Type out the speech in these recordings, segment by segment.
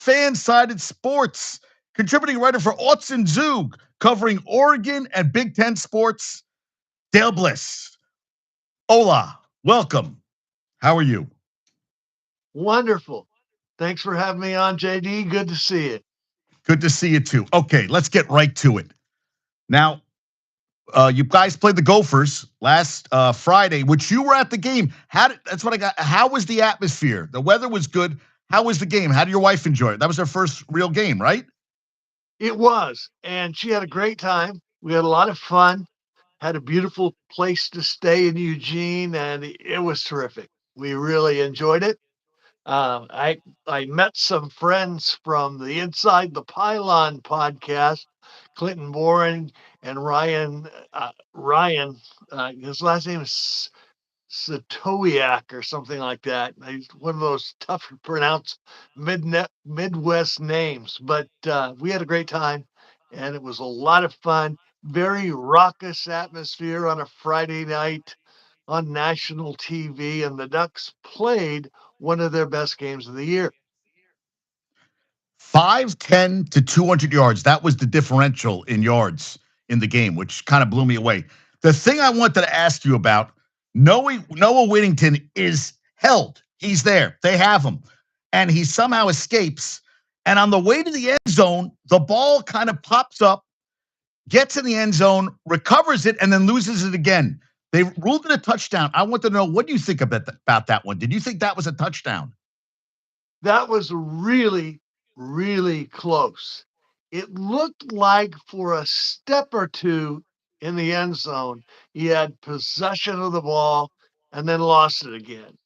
Fan-Sided Sports, contributing writer for Autzen and Zug, covering Oregon and Big Ten sports, Dale Bliss. Hola, welcome. How are you? Wonderful. Thanks for having me on, JD. Good to see you. Good to see you too. Okay, let's get right to it. Now, you guys played the Gophers last Friday, which you were at the game. That's what I got. How was the atmosphere? The weather was good. How was the game? How did your wife enjoy it? That was her first real game, right? It was, and she had a great time. We had a lot of fun, had a beautiful place to stay in Eugene, and it was terrific. We really enjoyed it. I met some friends from the Inside the Pylon podcast, Clinton Boring and Ryan. His last name is Satowiak or something like that. He's one of those tough to pronounce Midwest names, but we had a great time, and it was a lot of fun. Very raucous atmosphere on a Friday night on national TV, and the Ducks played one of their best games of the year. 510 to 200 yards. That was the differential in yards in the game, which kind of blew me away. The thing I wanted to ask you about, Noah Whittington is held. He's there. They have him. And he somehow escapes. And on the way to the end zone, the ball kind of pops up, gets in the end zone, recovers it, and then loses it again. They ruled it a touchdown. I want to know, what do you think about that one? Did you think that was a touchdown? That was really, really close. It looked like for a step or two in the end zone, he had possession of the ball and then lost it again.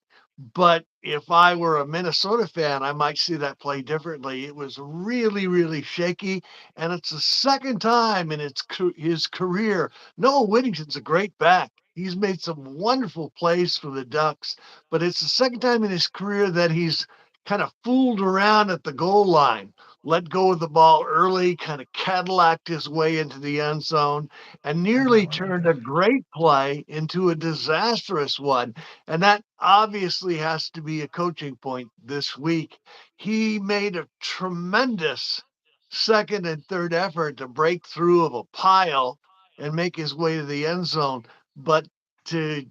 But if I were a Minnesota fan, I might see that play differently. It was really, really shaky, and it's the second time in his career. Noah Whittington's a great back. He's made some wonderful plays for the Ducks, but it's the second time in his career that he's kind of fooled around at the goal line, let go of the ball early, kind of Cadillaced his way into the end zone, and nearly turned a great play into a disastrous one. And that obviously has to be a coaching point this week. He made a tremendous second and third effort to break through of a pile and make his way to the end zone. But to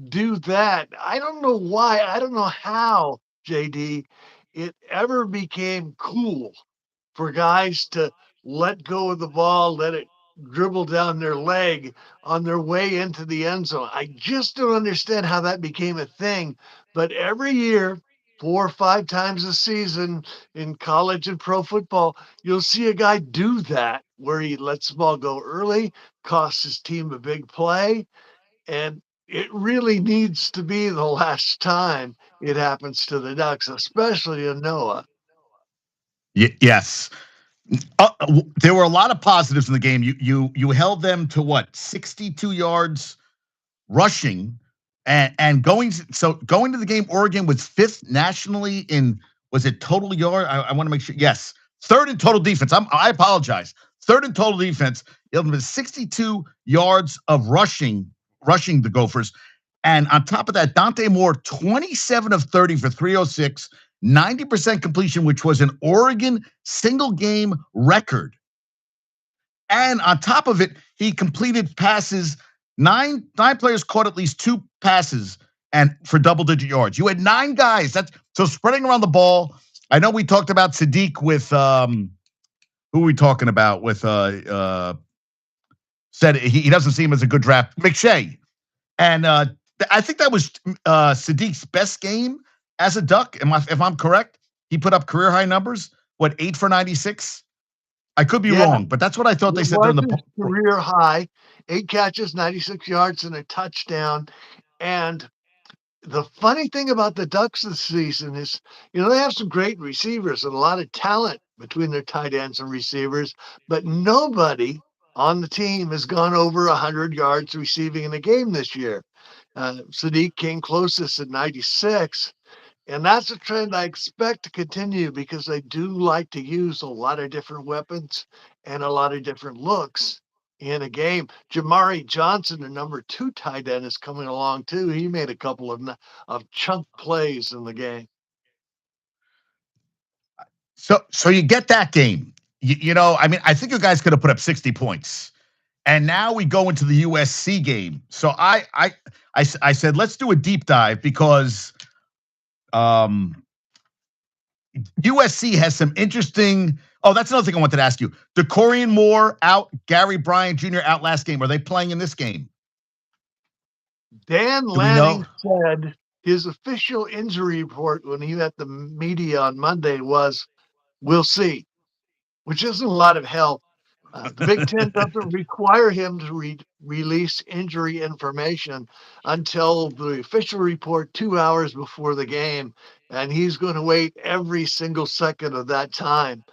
do that, I don't know why, I don't know how, JD, it ever became cool for guys to let go of the ball, let it dribble down their leg on their way into the end zone. I just don't understand how that became a thing. But every year, 4 or 5 times a season in college and pro football, you'll see a guy do that where he lets the ball go early, costs his team a big play, and it really needs to be the last time it happens to the Ducks, especially to Noah. Yes. There were a lot of positives in the game. You held them to what, 62 yards rushing, and going to the game. Oregon was fifth nationally in, was it total yard? I want to make sure. Yes, third in total defense. I apologize. Third in total defense. You held them to 62 yards of rushing the Gophers, and on top of that, Dante Moore 27 of 30 for 306. 90% completion, which was an Oregon single game record. And on top of it, he completed passes. Nine players caught at least two passes and for double-digit yards. You had 9 guys. That's so spreading around the ball. I know we talked about Sadiq with who are we talking about with said he doesn't seem as a good draft. McShay. And I think that was Sadiq's best game as a Duck. If I'm correct? He put up career high numbers. What, 8 for 96? I could be Yeah, wrong, but that's what I thought they it said during was the. his career high, 8 catches, 96 yards, and a touchdown. And the funny thing about the Ducks this season is, they have some great receivers and a lot of talent between their tight ends and receivers, but nobody on the team has gone over 100 yards receiving in a game this year. Sadiq came closest at 96. And that's a trend I expect to continue because they do like to use a lot of different weapons and a lot of different looks in a game. Jamari Johnson, the number 2 tight end, is coming along too. He made a couple of chunk plays in the game. So you get that game. I mean, I think you guys could have put up 60 points. And now we go into the USC game. So I said, let's do a deep dive because um, USC has some interesting. Oh, that's another thing I wanted to ask you. DeCorian Moore out, Gary Bryant Jr. out last game. Are they playing in this game? Dan Do we know? Lanning said his official injury report when he met the media on Monday was, "We'll see," which isn't a lot of help. The Big Ten doesn't require him to release injury information until the official report 2 hours before the game, and he's going to wait every single second of that time.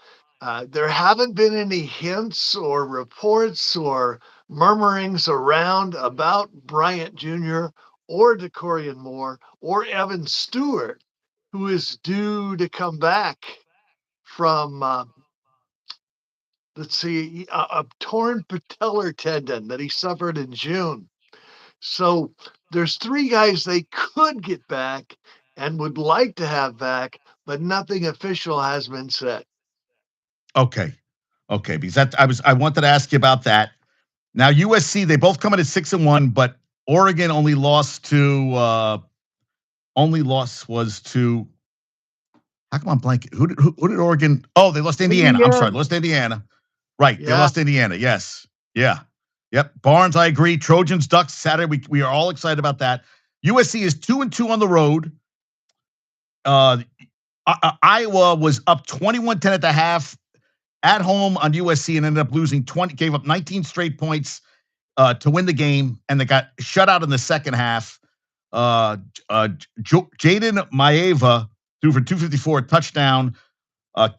There haven't been any hints or reports or murmurings around about Bryant Jr. or DeCorian Moore or Evan Stewart, who is due to come back from let's see, a torn patellar tendon that he suffered in June. So there's three guys they could get back and would like to have back, but nothing official has been said. Okay. Okay. Because I wanted to ask you about that. Now, USC, they both come in at 6-1, but Oregon only loss was to. How come I'm blanking? Who did Oregon? Oh, they lost to Indiana. I'm sorry, they Indiana. lost to Indiana. Right, they Yeah. lost to Indiana. Yes, yeah, yep. Barnes, I agree. Trojans, Ducks, Saturday. We are all excited about that. USC is 2-2 on the road. Iowa was up 21-10 at the half at home on USC and ended up losing 20. Gave up 19 straight points to win the game, and they got shut out in the second half. Jaden Maeva threw for 254, touchdown.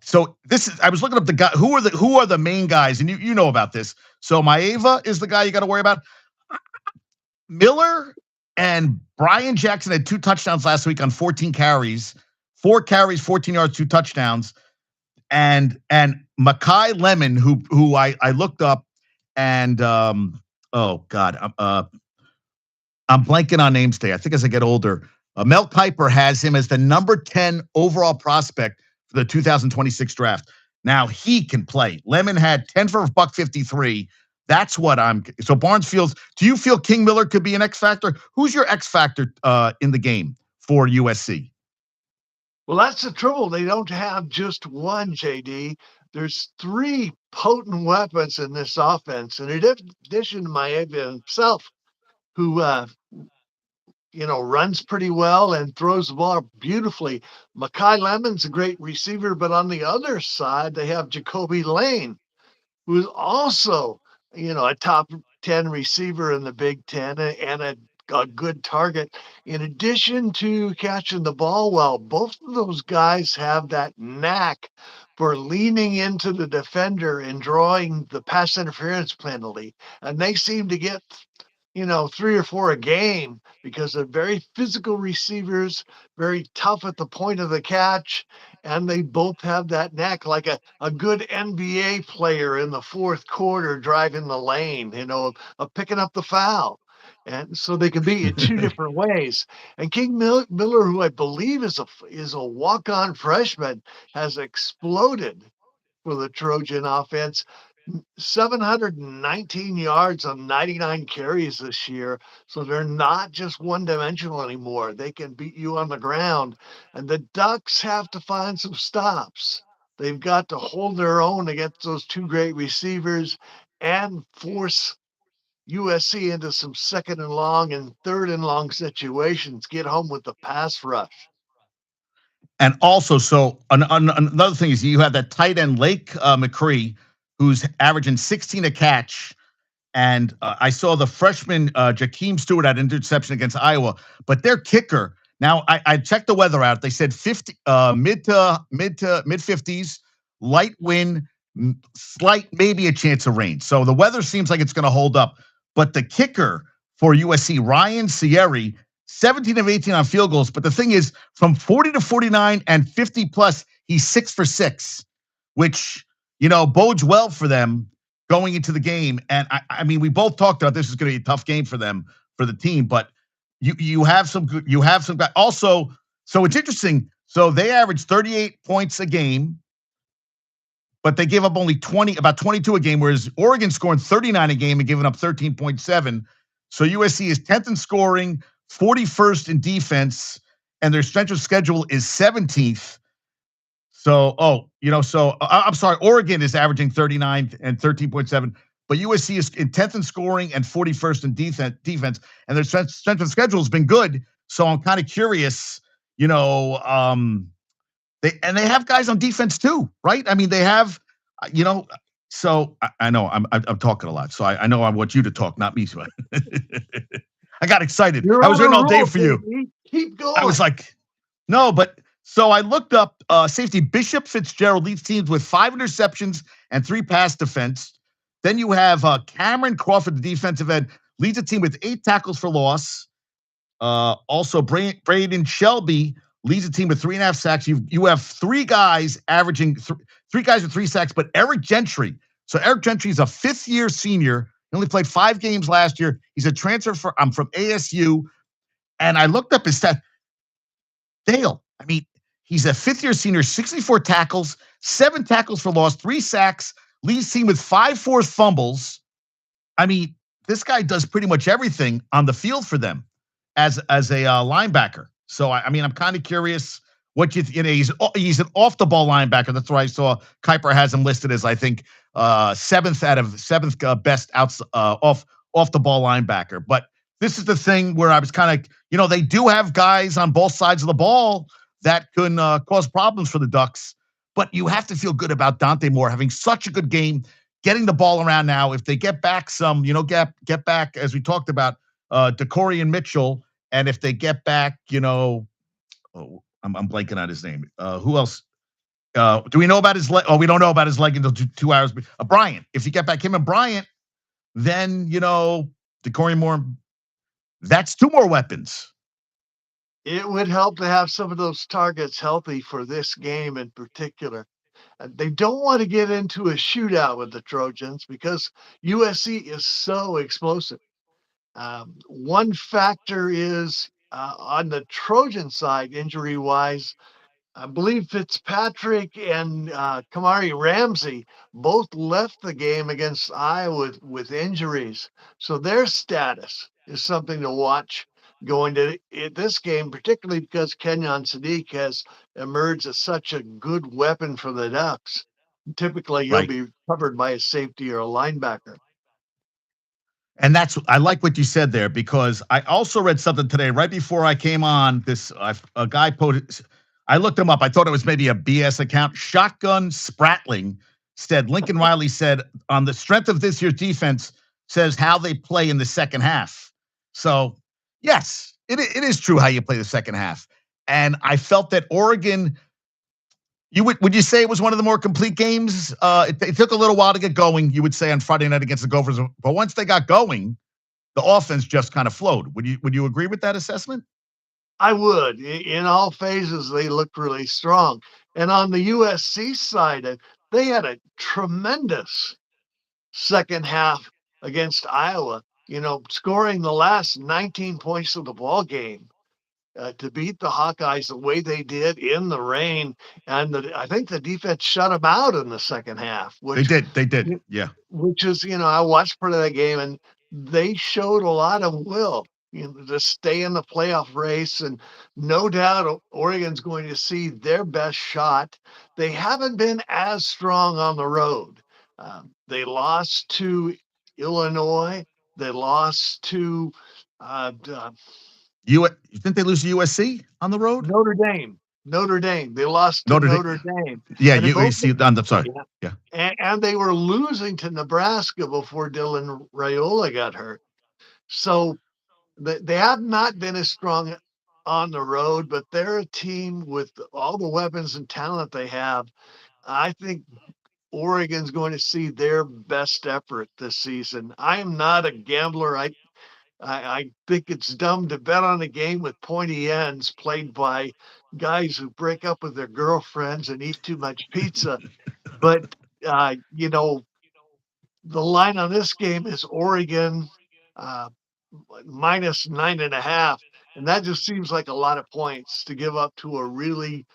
So this is. I was looking up the guy. Who are the main guys? And you know about this. So Maeva is the guy you got to worry about. Miller and Brian Jackson had 2 touchdowns last week on 14 carries. 4 carries, 14 yards, 2 touchdowns. And Makai Lemon, who I looked up, and oh God, I'm blanking on names today. I think as I get older, Mel Kiper has him as the number 10 overall prospect for the 2026 draft. Now he can play. Lemon had 10 for $153. That's what I'm. So Barnes feels. Do you feel King Miller could be an X factor? Who's your X factor in the game for USC? Well, that's the trouble. They don't have just one, JD. There's three potent weapons in this offense. And in addition to Maeva himself, who runs pretty well and throws the ball beautifully. Makai Lemon's a great receiver, but on the other side, they have Jacoby Lane, who's also, a top 10 receiver in the Big Ten and a good target. In addition to catching the ball well, both of those guys have that knack for leaning into the defender and drawing the pass interference penalty. And they seem to get 3 or 4 a game because they're very physical receivers, very tough at the point of the catch, and they both have that knack like a good NBA player in the fourth quarter driving the lane, of picking up the foul. And so they can be in 2 different ways. And King Miller, who I believe is a walk-on freshman, has exploded for the Trojan offense. 719 yards on 99 carries this year. So they're not just one dimensional anymore. They can beat you on the ground. And the Ducks have to find some stops. They've got to hold their own against those 2 great receivers and force USC into some second and long and third and long situations, get home with the pass rush. And also, so another thing is you have that tight end Lake McCree, who's averaging 16 a catch. And I saw the freshman Jakeem Stewart had an interception against Iowa, but their kicker. Now I checked the weather out. They said 50 mid 50s, light wind, slight maybe a chance of rain. So the weather seems like it's going to hold up. But the kicker for USC, Ryan Sierri, 17 of 18 on field goals. But the thing is, from 40 to 49 and 50 plus, he's 6 for 6, which bodes well for them going into the game. And I mean, we both talked about this is going to be a tough game for them, for the team, but you have some good, guys. Also, so it's interesting. So they average 38 points a game. but they gave up only 20, about 22 a game, whereas Oregon scoring 39 a game and giving up 13.7. So USC is 10th in scoring, 41st in defense, and their strength of schedule is 17th. So, I'm sorry, Oregon is averaging 39 and 13.7, but USC is in 10th in scoring and 41st in defense, and their strength of schedule has been good. So I'm kind of curious, you know, they have guys on defense too, right? I mean, they have, you know. So I know I'm talking a lot. So I know I want you to talk, not me. So I got excited. You're I on was a waiting all day roll, for you. baby. Keep I was going. like, no, but so I looked up safety Bishop Fitzgerald leads teams with 5 interceptions and 3 pass defense. Then you have Cameron Crawford, the defensive end, leads a team with 8 tackles for loss. Also, Braden Shelby leads the team with 3.5 sacks. You have 3 guys averaging 3 guys with 3 sacks, but Eric Gentry. So Eric Gentry is a 5th-year senior. He only played 5 games last year. He's a transfer from ASU, and I looked up his stat. Dale, I mean, he's a 5th-year senior, 64 tackles, 7 tackles for loss, 3 sacks, leads team with 5 forced fumbles. I mean, this guy does pretty much everything on the field for them as a linebacker. So I mean, I'm kind of curious what he's an off the ball linebacker. That's why I saw Kuiper has him listed as I think 7th out of 7th best off the ball linebacker. But this is the thing where I was kind of, they do have guys on both sides of the ball that can cause problems for the Ducks. But you have to feel good about Dante Moore having such a good game, getting the ball around now. If they get back some, get back, as we talked about, DeCorian Mitchell, and if they get back, I'm blanking on his name. Who else? Do we know about his leg? Oh, we don't know about his leg until 2 hours. Bryant. If you get back him and Bryant, then, DeCorian Moore, that's 2 more weapons. It would help to have some of those targets healthy for this game in particular. They don't want to get into a shootout with the Trojans because USC is so explosive. One factor is on the Trojan side, injury wise, I believe Fitzpatrick and Kamari Ramsey both left the game against Iowa with injuries. So their status is something to watch going to this game, particularly because Kenyon Sadiq has emerged as such a good weapon for the Ducks. Typically, he'll Right. be covered by a safety or a linebacker. And I like what you said there, because I also read something today right before I came on. A guy posted. I looked him up. I thought it was maybe a BS account. Shotgun Spratling said Lincoln Riley said on the strength of this year's defense says how they play in the second half. So yes, it is true how you play the second half. And I felt that Oregon. Would you say it was one of the more complete games? It took a little while to get going. You would say on Friday night against the Gophers, but once they got going, the offense just kind of flowed. Would you agree with that assessment? I would. In all phases, they looked really strong. And on the USC side, they had a tremendous second half against Iowa, scoring the last 19 points of the ball game to beat the Hawkeyes the way they did in the rain. And I think the defense shut them out in the second half, They which did. They did. Yeah. which is, I watched part of that game and they showed a lot of will, to stay in the playoff race. And no doubt Oregon's going to see their best shot. They haven't been as strong on the road. They lost to Illinois. They lost to Didn't they lose to USC on the road? Notre Dame. Notre Dame. They lost to Notre Dame. Notre Dame. Yeah, And they both USC. I'm sorry. yeah. Yeah. And they were losing to Nebraska before Dylan Raiola got hurt. So they have not been as strong on the road, but they're a team with all the weapons and talent they have. I think Oregon's going to see their best effort this season. I am not a gambler. I think it's dumb to bet on a game with pointy ends played by guys who break up with their girlfriends and eat too much pizza. But, the line on this game is Oregon uh, minus 9.5. And that just seems like a lot of points to give up to a really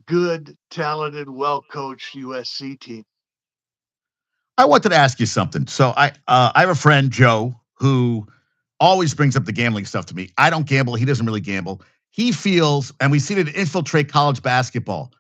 good, talented, well coached USC team. I wanted to ask you something. So I have a friend, Joe, who always brings up the gambling stuff to me. I don't gamble. He doesn't really gamble. He feels, and we see it infiltrate college basketball.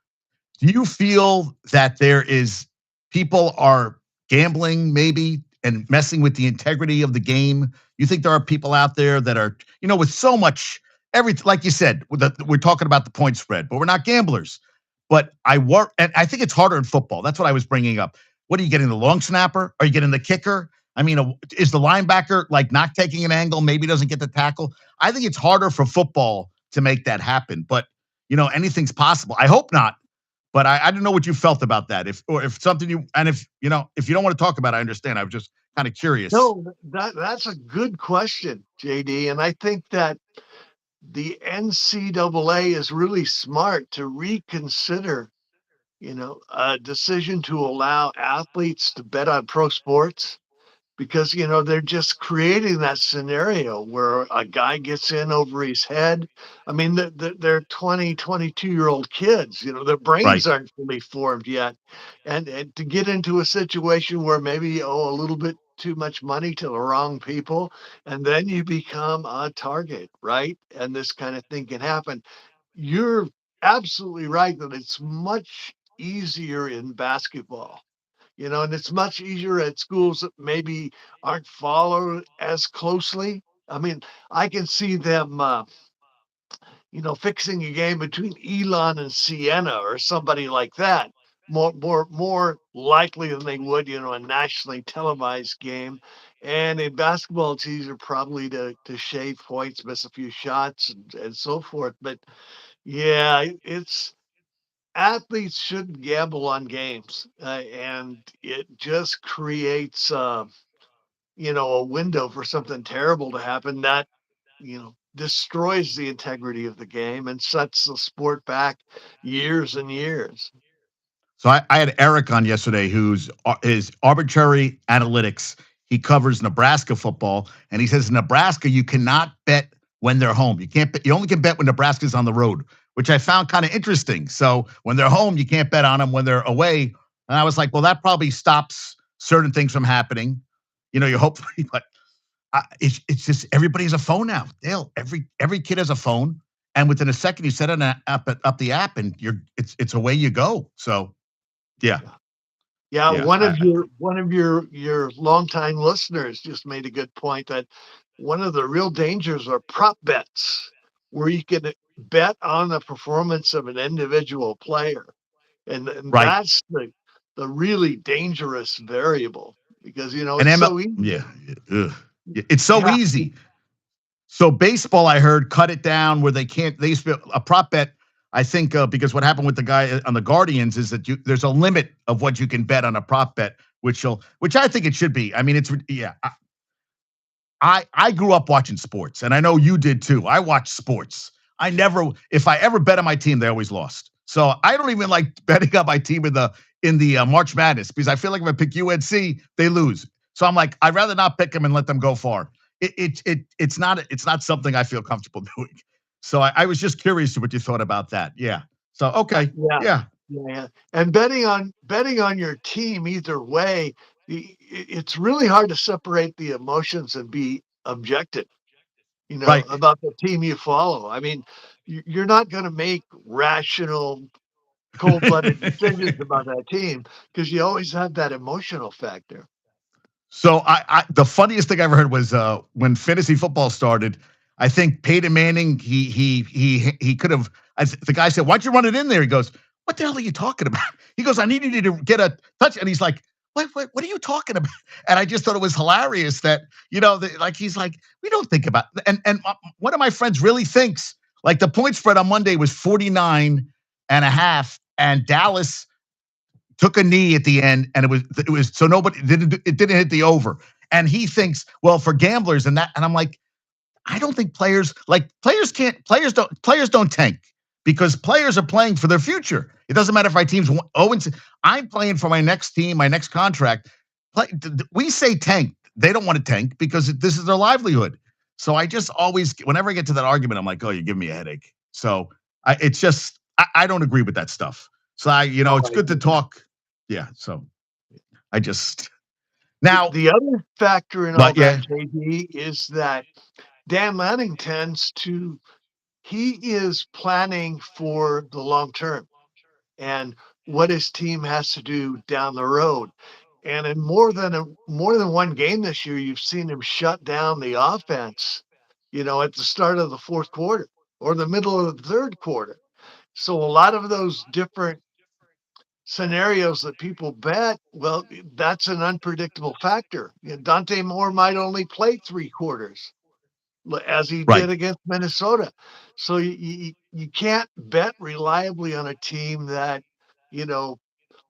Do you feel that there is people are gambling maybe and messing with the integrity of the game? You think there are people out there that are, with so much everything, like you said, we're talking about the point spread, but we're not gamblers. But I work, and I think it's harder in football. That's what I was bringing up. What are you getting? The long snapper? Are you getting the kicker? I mean, is the linebacker like not taking an angle? Maybe doesn't get the tackle. I think it's harder for football to make that happen. But anything's possible. I hope not. But I don't know what you felt about that. If something if you don't want to talk about it, I understand. I was just kind of curious. No, that's a good question, JD. And I think that the NCAA is really smart to reconsider, a decision to allow athletes to bet on pro sports because they're just creating that scenario where a guy gets in over his head. I mean, they're 20, 22-year-old kids. Their Right. brains aren't fully formed yet, and to get into a situation where maybe you owe a little bit too much money to the wrong people, and then you become a target, right? And this kind of thing can happen. You're absolutely right that it's much easier in basketball, and it's much easier at schools that maybe aren't followed as closely. I mean, I can see them, fixing a game between Elon and Siena or somebody like that. More likely than they would, a nationally televised game. And in basketball, it's easier probably to shave points, miss a few shots, and so forth. But yeah, it's athletes shouldn't gamble on games, and it just creates, a window for something terrible to happen that destroys the integrity of the game and sets the sport back years and years. So I had Eric on yesterday, who's his arbitrary analytics. He covers Nebraska football, and he says in Nebraska you cannot bet when they're home. You can't bet. You only can bet when Nebraska's on the road, which I found kind of interesting. So when they're home, you can't bet on them. When they're away, and I was like, well, that probably stops certain things from happening. You hopefully, but it's just everybody has a phone now. Dale, every kid has a phone, and within a second, you set an up the app, and it's away you go. So yeah, Yeah. Yeah, yeah, one of your longtime listeners just made a good point that one of the real dangers are prop bets, where you can bet on the performance of an individual player, and right. that's the really dangerous variable because And it's ML, so easy. yeah, ugh. It's so Yeah, easy. So baseball, I heard, cut it down where they can't. They used to be a prop bet. I think because what happened with the guy on the Guardians is that there's a limit of what you can bet on a prop bet, which I think it should be. I mean, it's yeah. I grew up watching sports, and I know you did too. I watched sports. If I ever bet on my team, they always lost. So I don't even like betting on my team in the March Madness because I feel like if I pick UNC, they lose. So I'm like, I'd rather not pick them and let them go far. It's not something I feel comfortable doing. So I was just curious to what you thought about that. Yeah. So okay. yeah, Yeah. yeah. And betting on your team either way, it's really hard to separate the emotions and be objective, Right. about the team you follow. I mean, you're not going to make rational, cold-blooded decisions about that team because you always have that emotional factor. So the funniest thing I ever heard was when fantasy football started. I think Peyton Manning he could have. The guy said, "Why'd you run it in there?" He goes, "What the hell are you talking about?" He goes, "I needed you to get a touch," and he's like, "What are you talking about?" And I just thought it was hilarious that like he's like, "We don't think about," and one of my friends really thinks like the point spread on Monday was 49 and a half, and Dallas took a knee at the end, and it was so nobody didn't it didn't hit the over. And he thinks, well, for gamblers and that, and I'm like, I don't think players don't tank because players are playing for their future. It doesn't matter if my team's 0. I'm playing for my next team, my next contract. We say tank. They don't want to tank because this is their livelihood. So I just always, whenever I get to that argument, I'm like, oh, you give me a headache. So it's just, I don't agree with that stuff. So Oh, it's good to talk. Yeah. So I just, Now, The other factor in all but yeah, that, JD, is that Dan Lanning he is planning for the long term and what his team has to do down the road. And in more than one game this year, you've seen him shut down the offense, at the start of the fourth quarter or the middle of the third quarter. So a lot of those different scenarios that people bet, well, that's an unpredictable factor. Dante Moore might only play three quarters as he right, did against Minnesota. So you can't bet reliably on a team that, you know,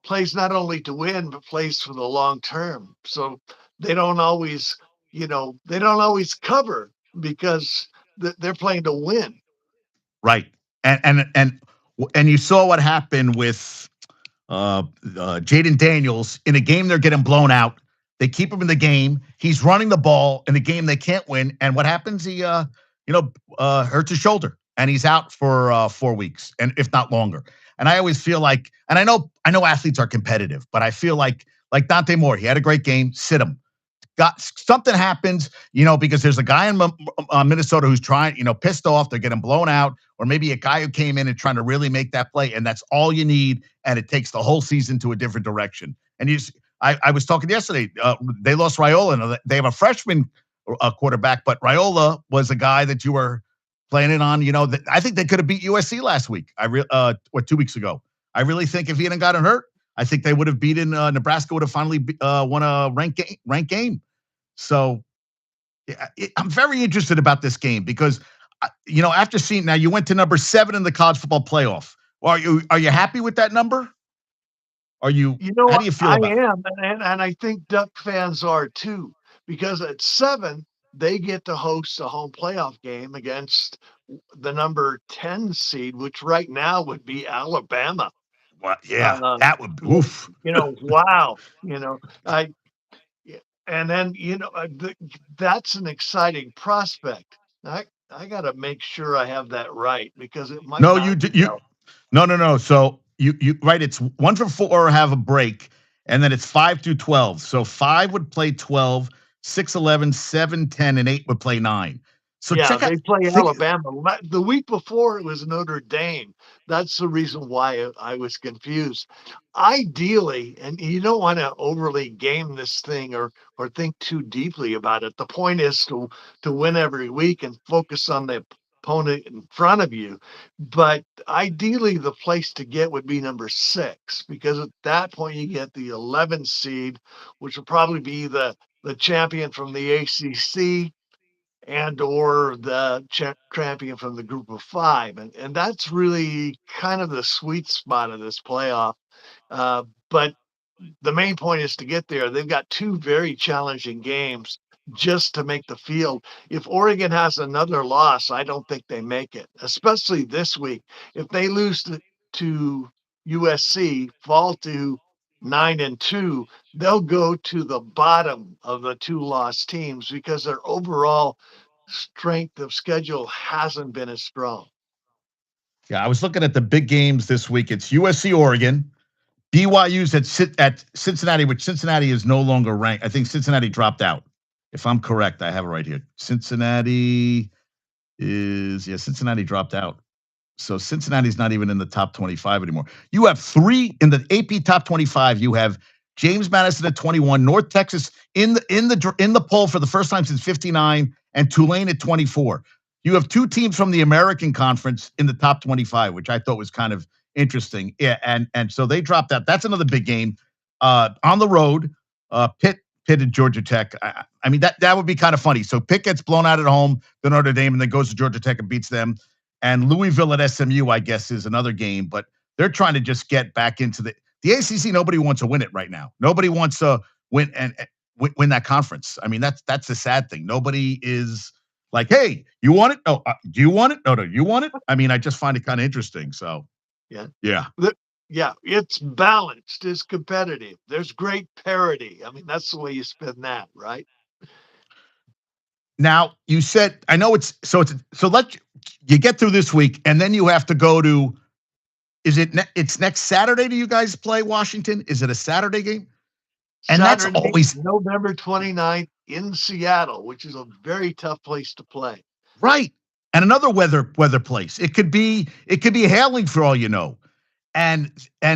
plays not only to win, but plays for the long term. So they don't always, they don't always cover because they're playing to win. right, and you saw what happened with Jaden Daniels in a game they're getting blown out. They keep him in the game. He's running the ball in a game they can't win. And what happens? He, hurts his shoulder, and he's out for 4 weeks, and if not longer. And I always feel like, and I know athletes are competitive, but I feel like Dante Moore, he had a great game. Sit him. Got something happens, because there's a guy in Minnesota who's trying, pissed off. They're getting blown out, or maybe a guy who came in and trying to really make that play, and that's all you need, and it takes the whole season to a different direction. And I was talking yesterday. They lost Raiola, and they have a freshman quarterback, but Raiola was a guy that you were planning on. I think they could have beat USC last week. Or 2 weeks ago. I really think if he hadn't gotten hurt, I think they would have beaten Nebraska. Would have finally won a ranked game. So I'm very interested about this game because, after seeing, now you went to number 7 in the college football playoff. Well, are you happy with that number? How do you feel I about it? am, and I think Duck fans are too, because at 7, they get to host a home playoff game against the number 10 seed, which right now would be Alabama. Well, yeah, Uh, that would, oof. wow, I yeah, and then that's an exciting prospect. I got to make sure I have that right because it might No, not be. no. So you right. It's 1 for 4 have a break, and then it's 5 through 12. So 5 would play 12, 6, 11, 7, 10, and 8 would play 9. So Yeah, check out. they play Think Alabama. The week before it was Notre Dame. That's the reason why I was confused. Ideally, and you don't want to overly game this thing or think too deeply about it. The point is to win every week and focus on the opponent in front of you. But ideally, the place to get would be number 6 because at that point you get the 11 seed, which will probably be the champion from the ACC and or the champion from the group of 5. And that's really kind of the sweet spot of this playoff. But the main point is to get there. They've got 2 very challenging games just to make the field. If Oregon has another loss, I don't think they make it, especially this week. If they lose to USC, fall to 9-2, they'll go to the bottom of the 2 lost teams because their overall strength of schedule hasn't been as strong. Yeah, I was looking at the big games this week. It's USC, Oregon, BYU's at Cincinnati, which Cincinnati is no longer ranked. I think Cincinnati dropped out. If I'm correct, I have it right here. Cincinnati dropped out. So Cincinnati's not even in the top 25 anymore. You have 3 in the AP top 25. You have James Madison at 21, North Texas in the poll for the first time since '59, and Tulane at 24. You have 2 teams from the American Conference in the top 25, which I thought was kind of interesting. Yeah, and so they dropped out. That's another big game on the road. Pitt and Georgia Tech. I mean that would be kind of funny. So Pitt gets blown out at home to Notre Dame, and then goes to Georgia Tech and beats them. And Louisville at SMU, I guess, is another game, but they're trying to just get back into the ACC. Nobody wants to win it right now. Nobody wants to win and win that conference. I mean, that's the sad thing. Nobody is like, hey, you want it? Oh, do you want it? No, you want it? I mean, I just find it kind of interesting. So, Yeah. yeah. Yeah, it's balanced, it's competitive. There's great parity. I mean, that's the way you spin that, right? Now you said, I know so let you get through this week, and then you have to go to. It's next Saturday? Do you guys play Washington? Is it a Saturday game? And that's Saturday, always November 29th in Seattle, which is a very tough place to play. right. And another weather place. It could be hailing for all you know. And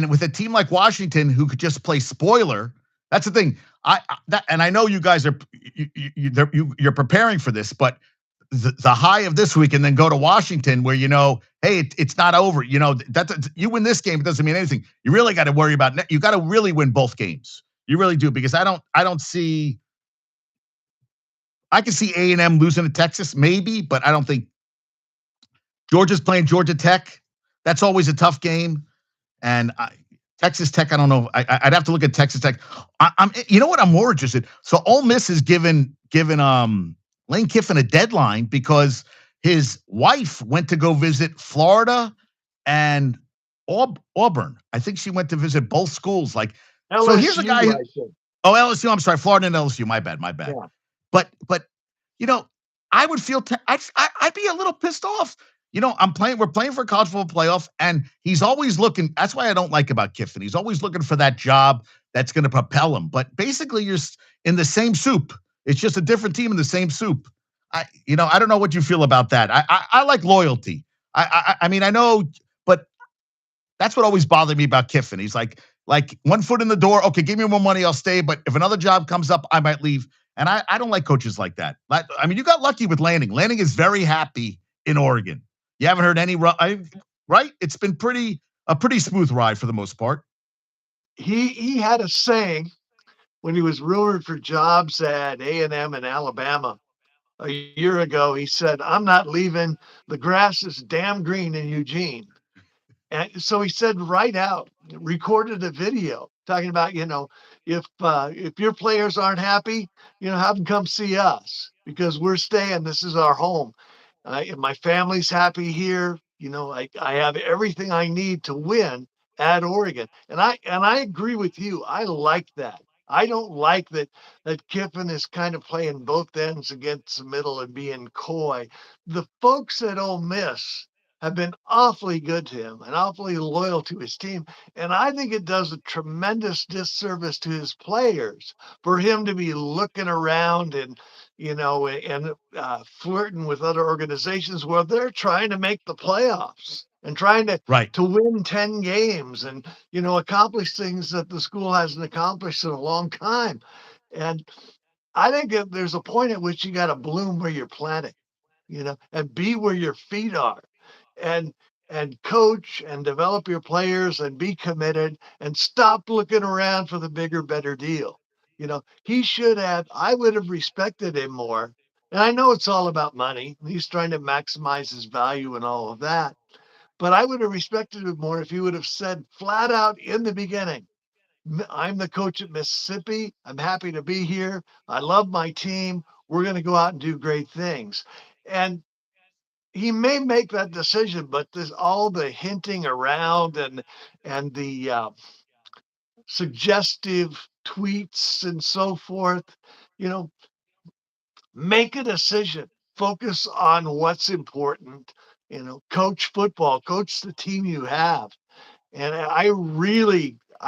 with a team like Washington who could just play spoiler, that's the thing. And I know you guys are you're preparing for this, but the high of this week and then go to Washington where hey, it's not over. You win this game, it doesn't mean anything. You really got to worry about you got to really win both games. You really do, because I don't see. I can see A&M losing to Texas, maybe, but I don't think Georgia's playing Georgia Tech. That's always a tough game. And Texas Tech, I don't know. I'd have to look at Texas Tech. I'm, you know what? I'm more interested. So Ole Miss has given Lane Kiffin a deadline because his wife went to go visit Florida and Auburn. I think she went to visit both schools. So here's a guy. LSU, I think. Oh, LSU. I'm sorry, Florida and LSU. My bad. Yeah. But you know, I would feel I'd be a little pissed off. We're playing for a college football playoff, and he's always looking. That's why I don't like about Kiffin. He's always looking for that job that's going to propel him. But basically, you're in the same soup. It's just a different team in the same soup. I don't know what you feel about that. I like loyalty. I mean, I know, but that's what always bothered me about Kiffin. He's like 1 foot in the door. Okay, give me more money, I'll stay. But if another job comes up, I might leave. And I don't like coaches like that. I mean, you got lucky with Lanning. Lanning is very happy in Oregon. You haven't heard any right? It's been a pretty smooth ride for the most part. He had a saying when he was rumored for jobs at A&M in Alabama a year ago. He said, "I'm not leaving. The grass is damn green in Eugene." And so he said right out, recorded a video talking about, if your players aren't happy, have them come see us because we're staying. This is our home. My family's happy here. I have everything I need to win at Oregon. And I agree with you. I like that. I don't like that Kiffin is kind of playing both ends against the middle and being coy. The folks at Ole Miss have been awfully good to him and awfully loyal to his team. And I think it does a tremendous disservice to his players for him to be looking around and flirting with other organizations where they're trying to make the playoffs and trying to Right. to win 10 games and accomplish things that the school hasn't accomplished in a long time. And I think that there's a point at which you got to bloom where you're planted, and be where your feet are, and coach and develop your players and be committed and stop looking around for the bigger, better deal. He should have, I would have respected him more. And I know it's all about money. He's trying to maximize his value and all of that. But I would have respected him more if he would have said flat out in the beginning, "I'm the coach at Mississippi. I'm happy to be here. I love my team. We're going to go out and do great things." And he may make that decision, but there's all the hinting around and the suggestive tweets and so forth. You know, make a decision. Focus on what's important. Coach football, coach the team you have. And I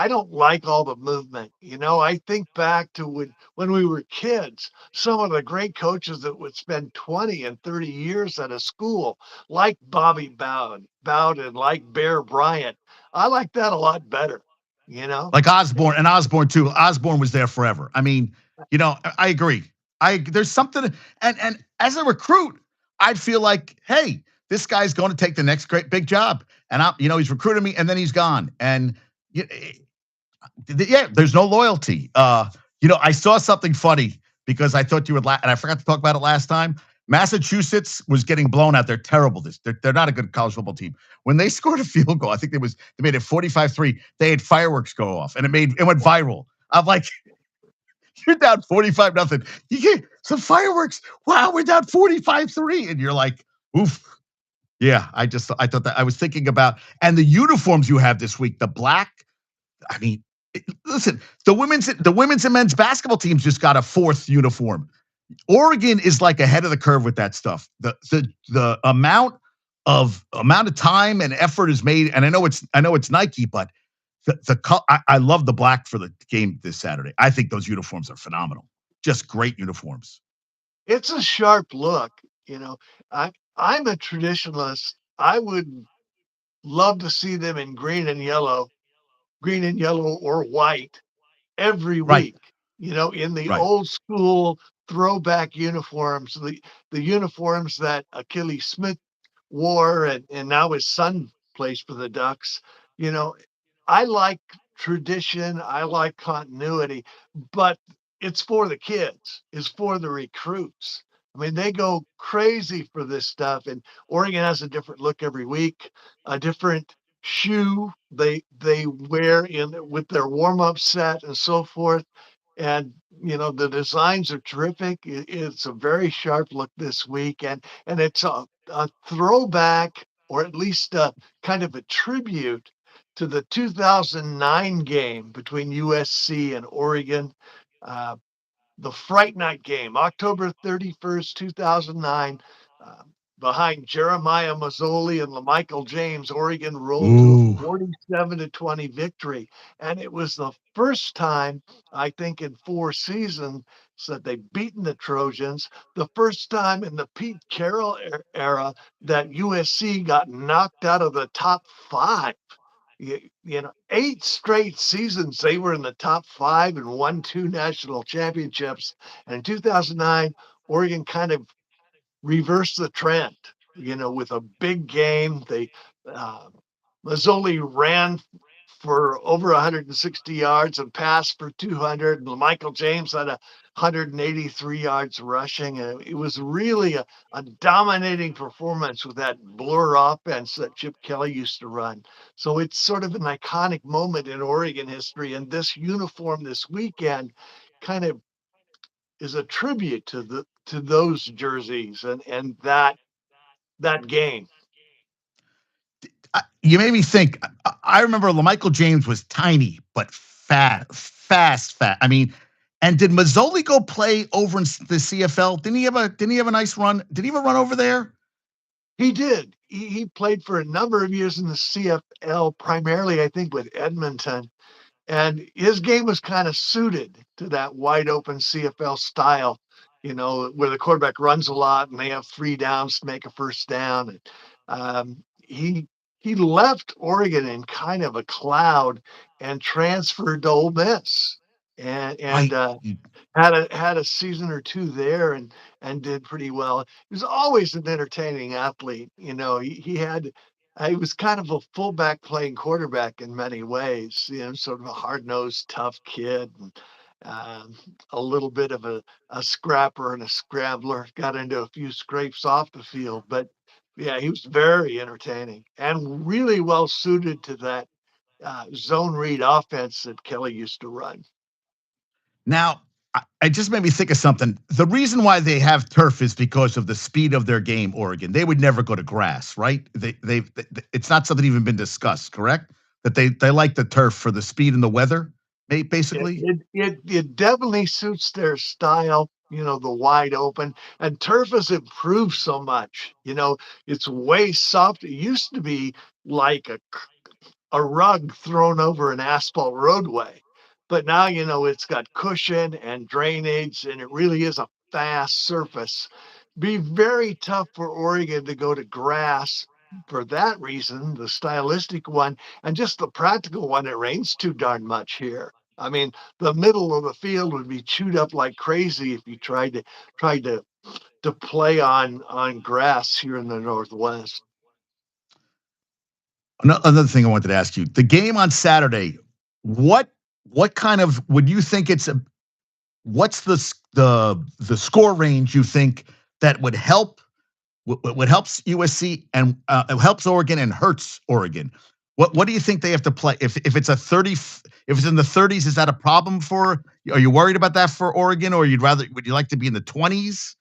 don't like all the movement. I think back to when we were kids, some of the great coaches that would spend 20 and 30 years at a school, like Bobby Bowden, like Bear Bryant. I like that a lot better, you know? Like Osborne, and Osborne too. Osborne was there forever. I mean, I agree. There's something, and as a recruit, I'd feel like, hey, this guy's going to take the next great big job, and he's recruiting me, and then he's gone, and yeah, there's no loyalty. I saw something funny because I thought you would laugh, and I forgot to talk about it last time. Massachusetts was getting blown out. They're terrible. They're not a good college football team. When they scored a field goal, I think they made it 45-3. They had fireworks go off, and it went viral. I'm like, you're down 45-0. You get some fireworks. Wow, we're down 45-3, and you're like, oof. Yeah, I thought that I was thinking about, and the uniforms you have this week, the black. I mean, listen, the women's and men's basketball teams just got a fourth uniform. Oregon is like ahead of the curve with that stuff. The amount of time and effort is made, and I know it's Nike, but I love the black for the game this Saturday. I think those uniforms are phenomenal. Just great uniforms. It's a sharp look. You know, I'm a traditionalist. I would love to see them in green and yellow or white every Right, week, in the right. old school throwback uniforms, the uniforms that Achilles Smith wore and now his son plays for the Ducks. You know, I like tradition, I like continuity, but it's for the kids, it's for the recruits. I mean, they go crazy for this stuff, and Oregon has a different look every week, a different shoe they wear in with their warm-up set and so forth. And the designs are terrific. It's a very sharp look this week, and it's a throwback, or at least a kind of a tribute to the 2009 game between USC and Oregon. Uh, the Fright Night game, October 31st, 2009. Uh, Behind Jeremiah Mazzoli and LaMichael James, Oregon rolled to a Ooh. 47-20 victory. And it was the first time, I think, in 4 seasons that they've beaten the Trojans. The first time in the Pete Carroll era that USC got knocked out of the top five. Eight straight seasons they were in the top five and won 2 national championships. And in 2009, Oregon kind of reversed the trend, with a big game. Uh, Mazzoli ran for over 160 yards and passed for 200. And Michael James had 183 yards rushing. And it was really a dominating performance with that blur offense that Chip Kelly used to run. So it's sort of an iconic moment in Oregon history. And this uniform this weekend kind of is a tribute to those jerseys and that game. You made me think. I remember LaMichael James was tiny but fast. I mean, and did Mazzoli go play over in the CFL? Didn't he have a nice run? Did he have a run over there? He did. He played for a number of years in the CFL, primarily, I think, with Edmonton. And his game was kind of suited to that wide open CFL style, where the quarterback runs a lot and they have 3 downs to make a first down. And he left Oregon in kind of a cloud and transferred to Ole Miss, and Right. had a season or two there and did pretty well. He was always an entertaining athlete. He was kind of a fullback playing quarterback in many ways. Sort of a hard nosed, tough kid, and um, a little bit of a scrapper and a scrambler. Got into a few scrapes off the field, but yeah, he was very entertaining and really well suited to that zone read offense that Kelly used to run. Now, it just made me think of something. The reason why they have turf is because of the speed of their game. Oregon, they would never go to grass, right? It's not something even been discussed, correct? That they like the turf for the speed and the weather, It basically. it it definitely suits their style, the wide open. And turf has improved so much. It's way soft. It used to be like a rug thrown over an asphalt roadway. But now, it's got cushion and drainage, and it really is a fast surface. Be very tough for Oregon to go to grass for that reason, the stylistic one, and just the practical one. It rains too darn much here. I mean, the middle of the field would be chewed up like crazy if you tried to play on grass here in the Northwest. Another thing I wanted to ask you: the game on Saturday. What what kind of would you think it's a? What's the score range you think that would help what helps USC and it helps Oregon and hurts Oregon? What do you think they have to play? If it's a 30, if it's in the 30s, is that a problem for? Are you worried about that for Oregon, or would you like to be in the 20s?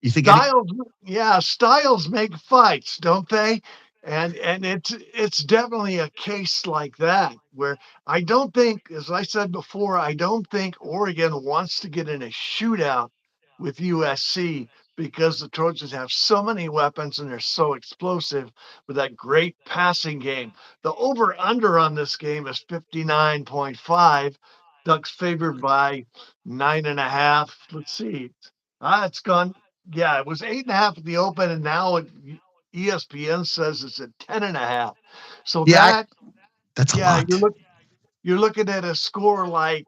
You think any? Styles, yeah, styles make fights, don't they? And it's definitely a case like that where I don't think, as I said before, I don't think Oregon wants to get in a shootout with USC. because the Trojans have so many weapons and they're so explosive with that great passing game. The over under on this game is 59.5. Ducks favored by 9.5. Let's see. It's gone. Yeah, it was 8.5 at the open, and now ESPN says it's at 10.5. So Yeah, that's a yeah, lot. you're looking at a score like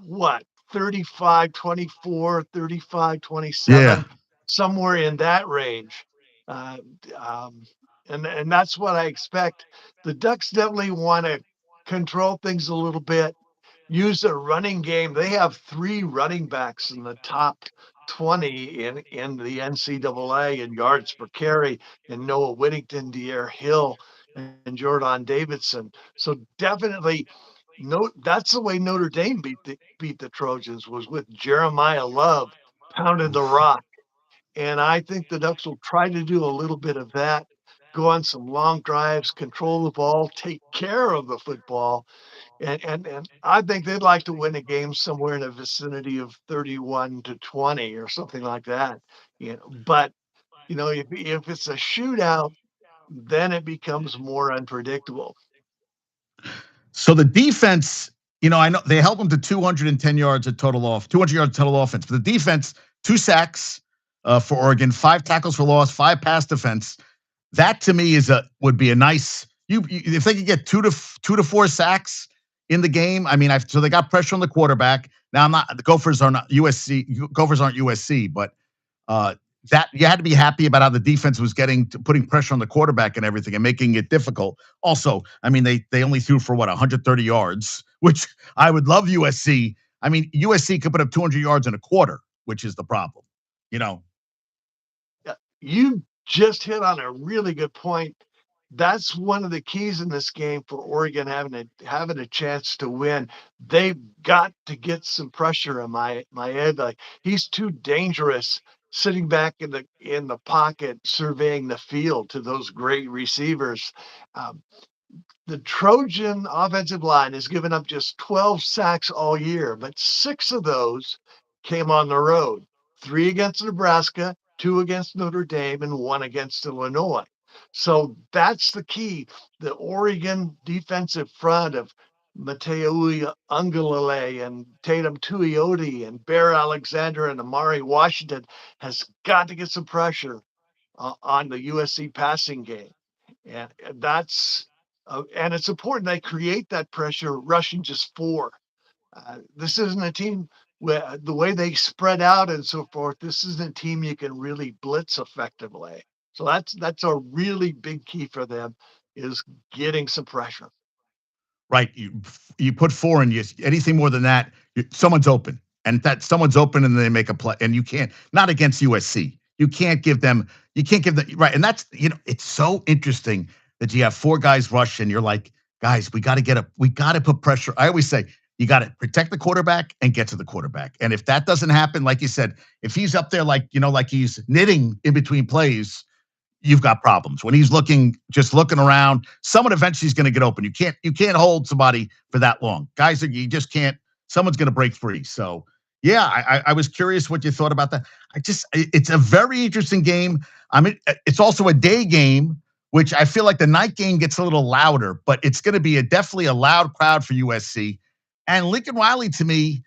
what, 35-24, 35-27, Yeah. somewhere in that range. Uh, um, and that's what I expect. The Ducks definitely want to control things a little bit, use a running game. They have three running backs in the top 20 in the NCAA in yards per carry, and Noah Whittington, De'Aaron Hill, and Jordan Davidson. So definitely that's the way Notre Dame beat the Trojans, was with Jeremiah Love pounding the rock. And I think the Ducks will try to do a little bit of that, go on some long drives, control the ball, take care of the football. And I think they'd like to win a game somewhere in the vicinity of 31-20 or something like that. But if it's a shootout, then it becomes more unpredictable. So the defense, I know they held them to 210 yards of 200 yards total offense. But the defense, 2 sacks for Oregon, 5 tackles for loss, 5 pass defense. That to me would be a nice. If they could get 2 to 4 sacks in the game. I mean, so they got pressure on the quarterback. Now I'm not the Gophers are not USC. Gophers aren't USC, but uh, that you had to be happy about how the defense was putting pressure on the quarterback and everything and making it difficult. Also, I mean, they only threw for 130 yards, which I would love USC. I mean, USC could put up 200 yards in a quarter, which is the problem. You know, Yeah, you just hit on a really good point. That's one of the keys in this game for Oregon having a chance to win. They've got to get some pressure on my head. Like, he's too dangerous sitting back in the pocket surveying the field to those great receivers. Um, the Trojan offensive line has given up just 12 sacks all year, but 6 of those came on the road, 3 against Nebraska, 2 against Notre Dame, and 1 against Illinois. So that's the key. The Oregon defensive front of Mateo Ungalale and Tatum Tuioti and Bear Alexander and Amari Washington has got to get some pressure on the USC passing game. And that's and it's important they create that pressure rushing just 4. This isn't a team where the way they spread out and so forth. This isn't a team you can really blitz effectively. So that's a really big key for them, is getting some pressure. right? You put 4 in you. Anything more than that, someone's open, and that someone's open, and they make a play, and you can't. Not against USC. You can't give them. You can't give them right, and that's It's so interesting that you have 4 guys rush, and you're like, guys, we got to we got to put pressure. I always say you got to protect the quarterback and get to the quarterback, and if that doesn't happen, like you said, if he's up there like he's knitting in between plays, you've got problems. When he's just looking around, someone eventually is going to get open. You can't hold somebody for that long. Guys, you just can't. Someone's going to break free. So yeah, I was curious what you thought about that. It's a very interesting game. I mean, it's also a day game, which I feel like the night game gets a little louder, but it's going to be definitely a loud crowd for USC. And Lincoln Riley, to me,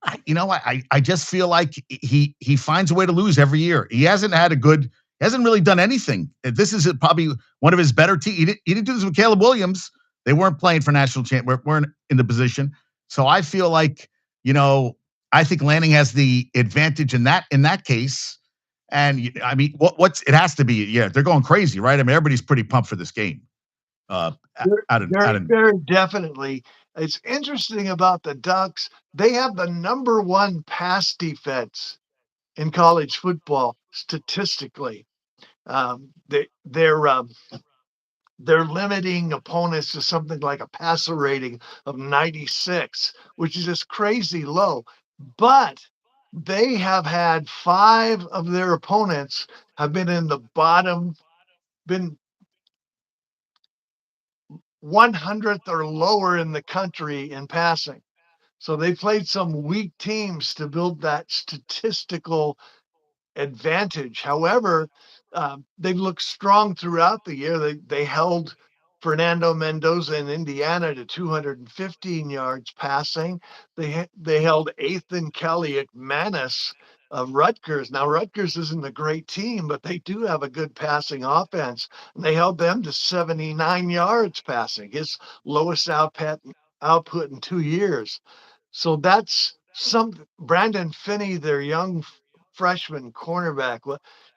I just feel like he finds a way to lose every year. He hasn't really done anything. This is probably one of his better teams. He didn't do this with Caleb Williams. They weren't playing for national champ. Weren't in the position. So I feel like I think Lanning has the advantage in that case. And I mean, it has to be. Yeah, they're going crazy, right? I mean, everybody's pretty pumped for this game. Uh, Very definitely. It's interesting about the Ducks. They have the number 1 pass defense in college football statistically. Um, they, they're um, they're limiting opponents to something like a passer rating of 96, which is just crazy low. But they have had 5 of their opponents have been in the bottom, been 100th or lower in the country in passing. So they played some weak teams to build that statistical advantage. However, they looked strong throughout the year. They held Fernando Mendoza in Indiana to 215 yards passing. They held Ethan Kelly at Manus of Rutgers. Now Rutgers isn't a great team, but they do have a good passing offense, and they held them to 79 yards passing, his lowest output in 2 years. So that's some Brandon Finney, their young freshman cornerback,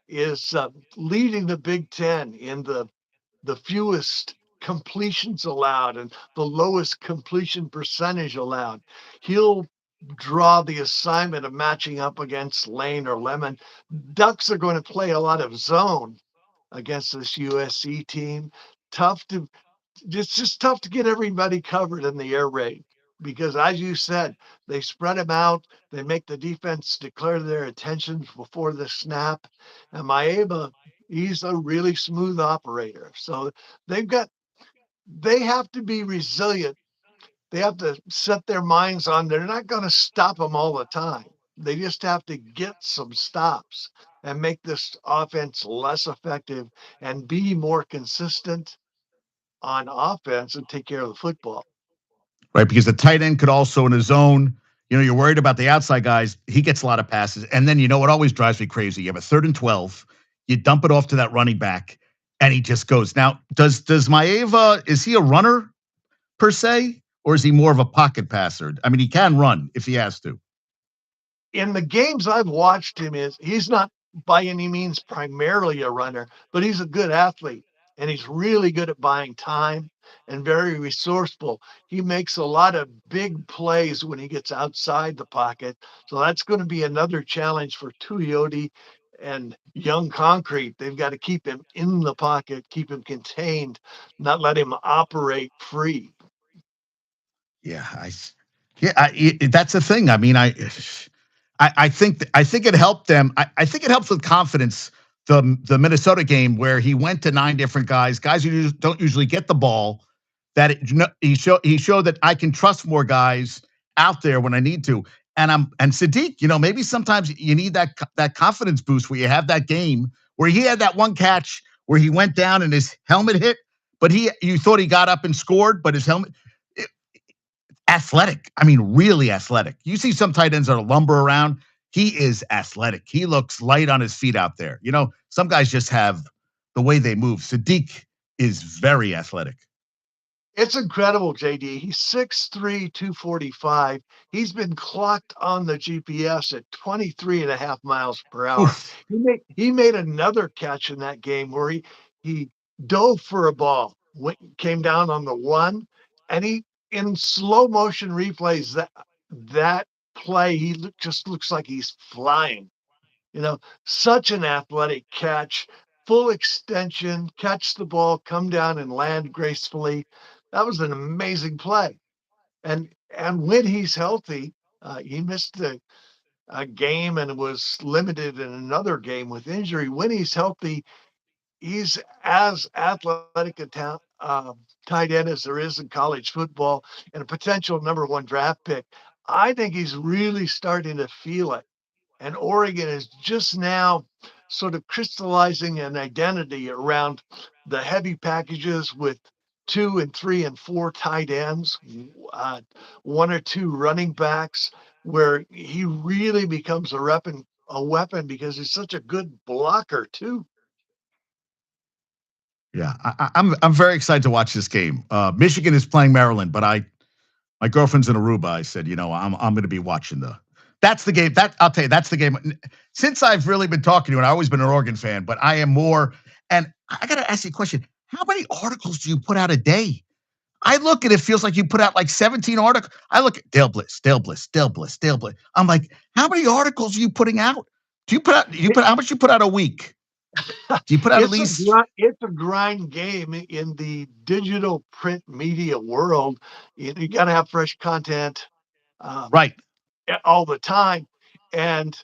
is leading the Big Ten in the fewest completions allowed and the lowest completion percentage allowed. He'll draw the assignment of matching up against Lane or Lemon. Ducks are going to play a lot of zone against this USC team. Tough to It's just tough to get everybody covered in the air raid because, as you said, they spread them out. They make the defense declare their intentions before the snap. And Maeva, he's a really smooth operator. So they've got, they have to be resilient. They have to set their minds on they're not going to stop them all the time. They just have to get some stops and make this offense less effective and be more consistent on offense and take care of the football. right? Because the tight end could also in his zone, you're worried about the outside guys. He gets a lot of passes. And then what always drives me crazy? You have a 3rd and 12, you dump it off to that running back, and he just goes. Now, does Maeva, is he a runner per se, or is he more of a pocket passer? I mean, he can run if he has to. In the games I've watched him is he's not by any means primarily a runner, but he's a good athlete and he's really good at buying time and very resourceful. He makes a lot of big plays when he gets outside the pocket. So that's going to be another challenge for Tuioti and Young Concrete. They've got to keep him in the pocket, keep him contained, not let him operate free. Yeah, that's the thing. I mean, I think it helped them. I think it helps with confidence. The Minnesota game where he went to 9 different guys who don't usually get the ball. He showed that I can trust more guys out there when I need to. And Sadiq, maybe sometimes you need that confidence boost where you have that game where he had that one catch where he went down and his helmet hit, but you thought he got up and scored, but his helmet athletic. I mean, really athletic. You see some tight ends that lumber around. He is athletic. He looks light on his feet out there. Some guys just have the way they move. Sadiq is very athletic. It's incredible, JD. He's 6'3", 245. He's been clocked on the GPS at 23 and a half miles per hour. Oof. He made another catch in that game where he dove for a ball, came down on the one, and he in slow motion replays that play, just looks like he's flying. Such an athletic catch, full extension, catch the ball, come down and land gracefully. That was an amazing play. And when he's healthy, he missed a game and was limited in another game with injury. When he's healthy, he's as athletic a tight end as there is in college football and a potential number one draft pick. I think he's really starting to feel it. And Oregon is just now sort of crystallizing an identity around the heavy packages with 2 and 3 and 4 tight ends, uh, 1 or 2 running backs, where he really becomes a weapon because he's such a good blocker too. Yeah, I'm very excited to watch this game. Michigan is playing Maryland, but my girlfriend's in Aruba. I said, I'm going to be watching That's the game. I'll tell you, that's the game. Since I've really been talking to you, and I've always been an Oregon fan, but I am more. And I got to ask you a question: how many articles do you put out a day? I look and it feels like you put out like 17 articles. I look at Dale Bliss, Dale Bliss, Dale Bliss, Dale Bliss. I'm like, how many articles are you putting out? How much you put out a week? Do you put out at It's a least it's a grind game in the digital print media world. You got to have fresh content. Um, right? all the time. And,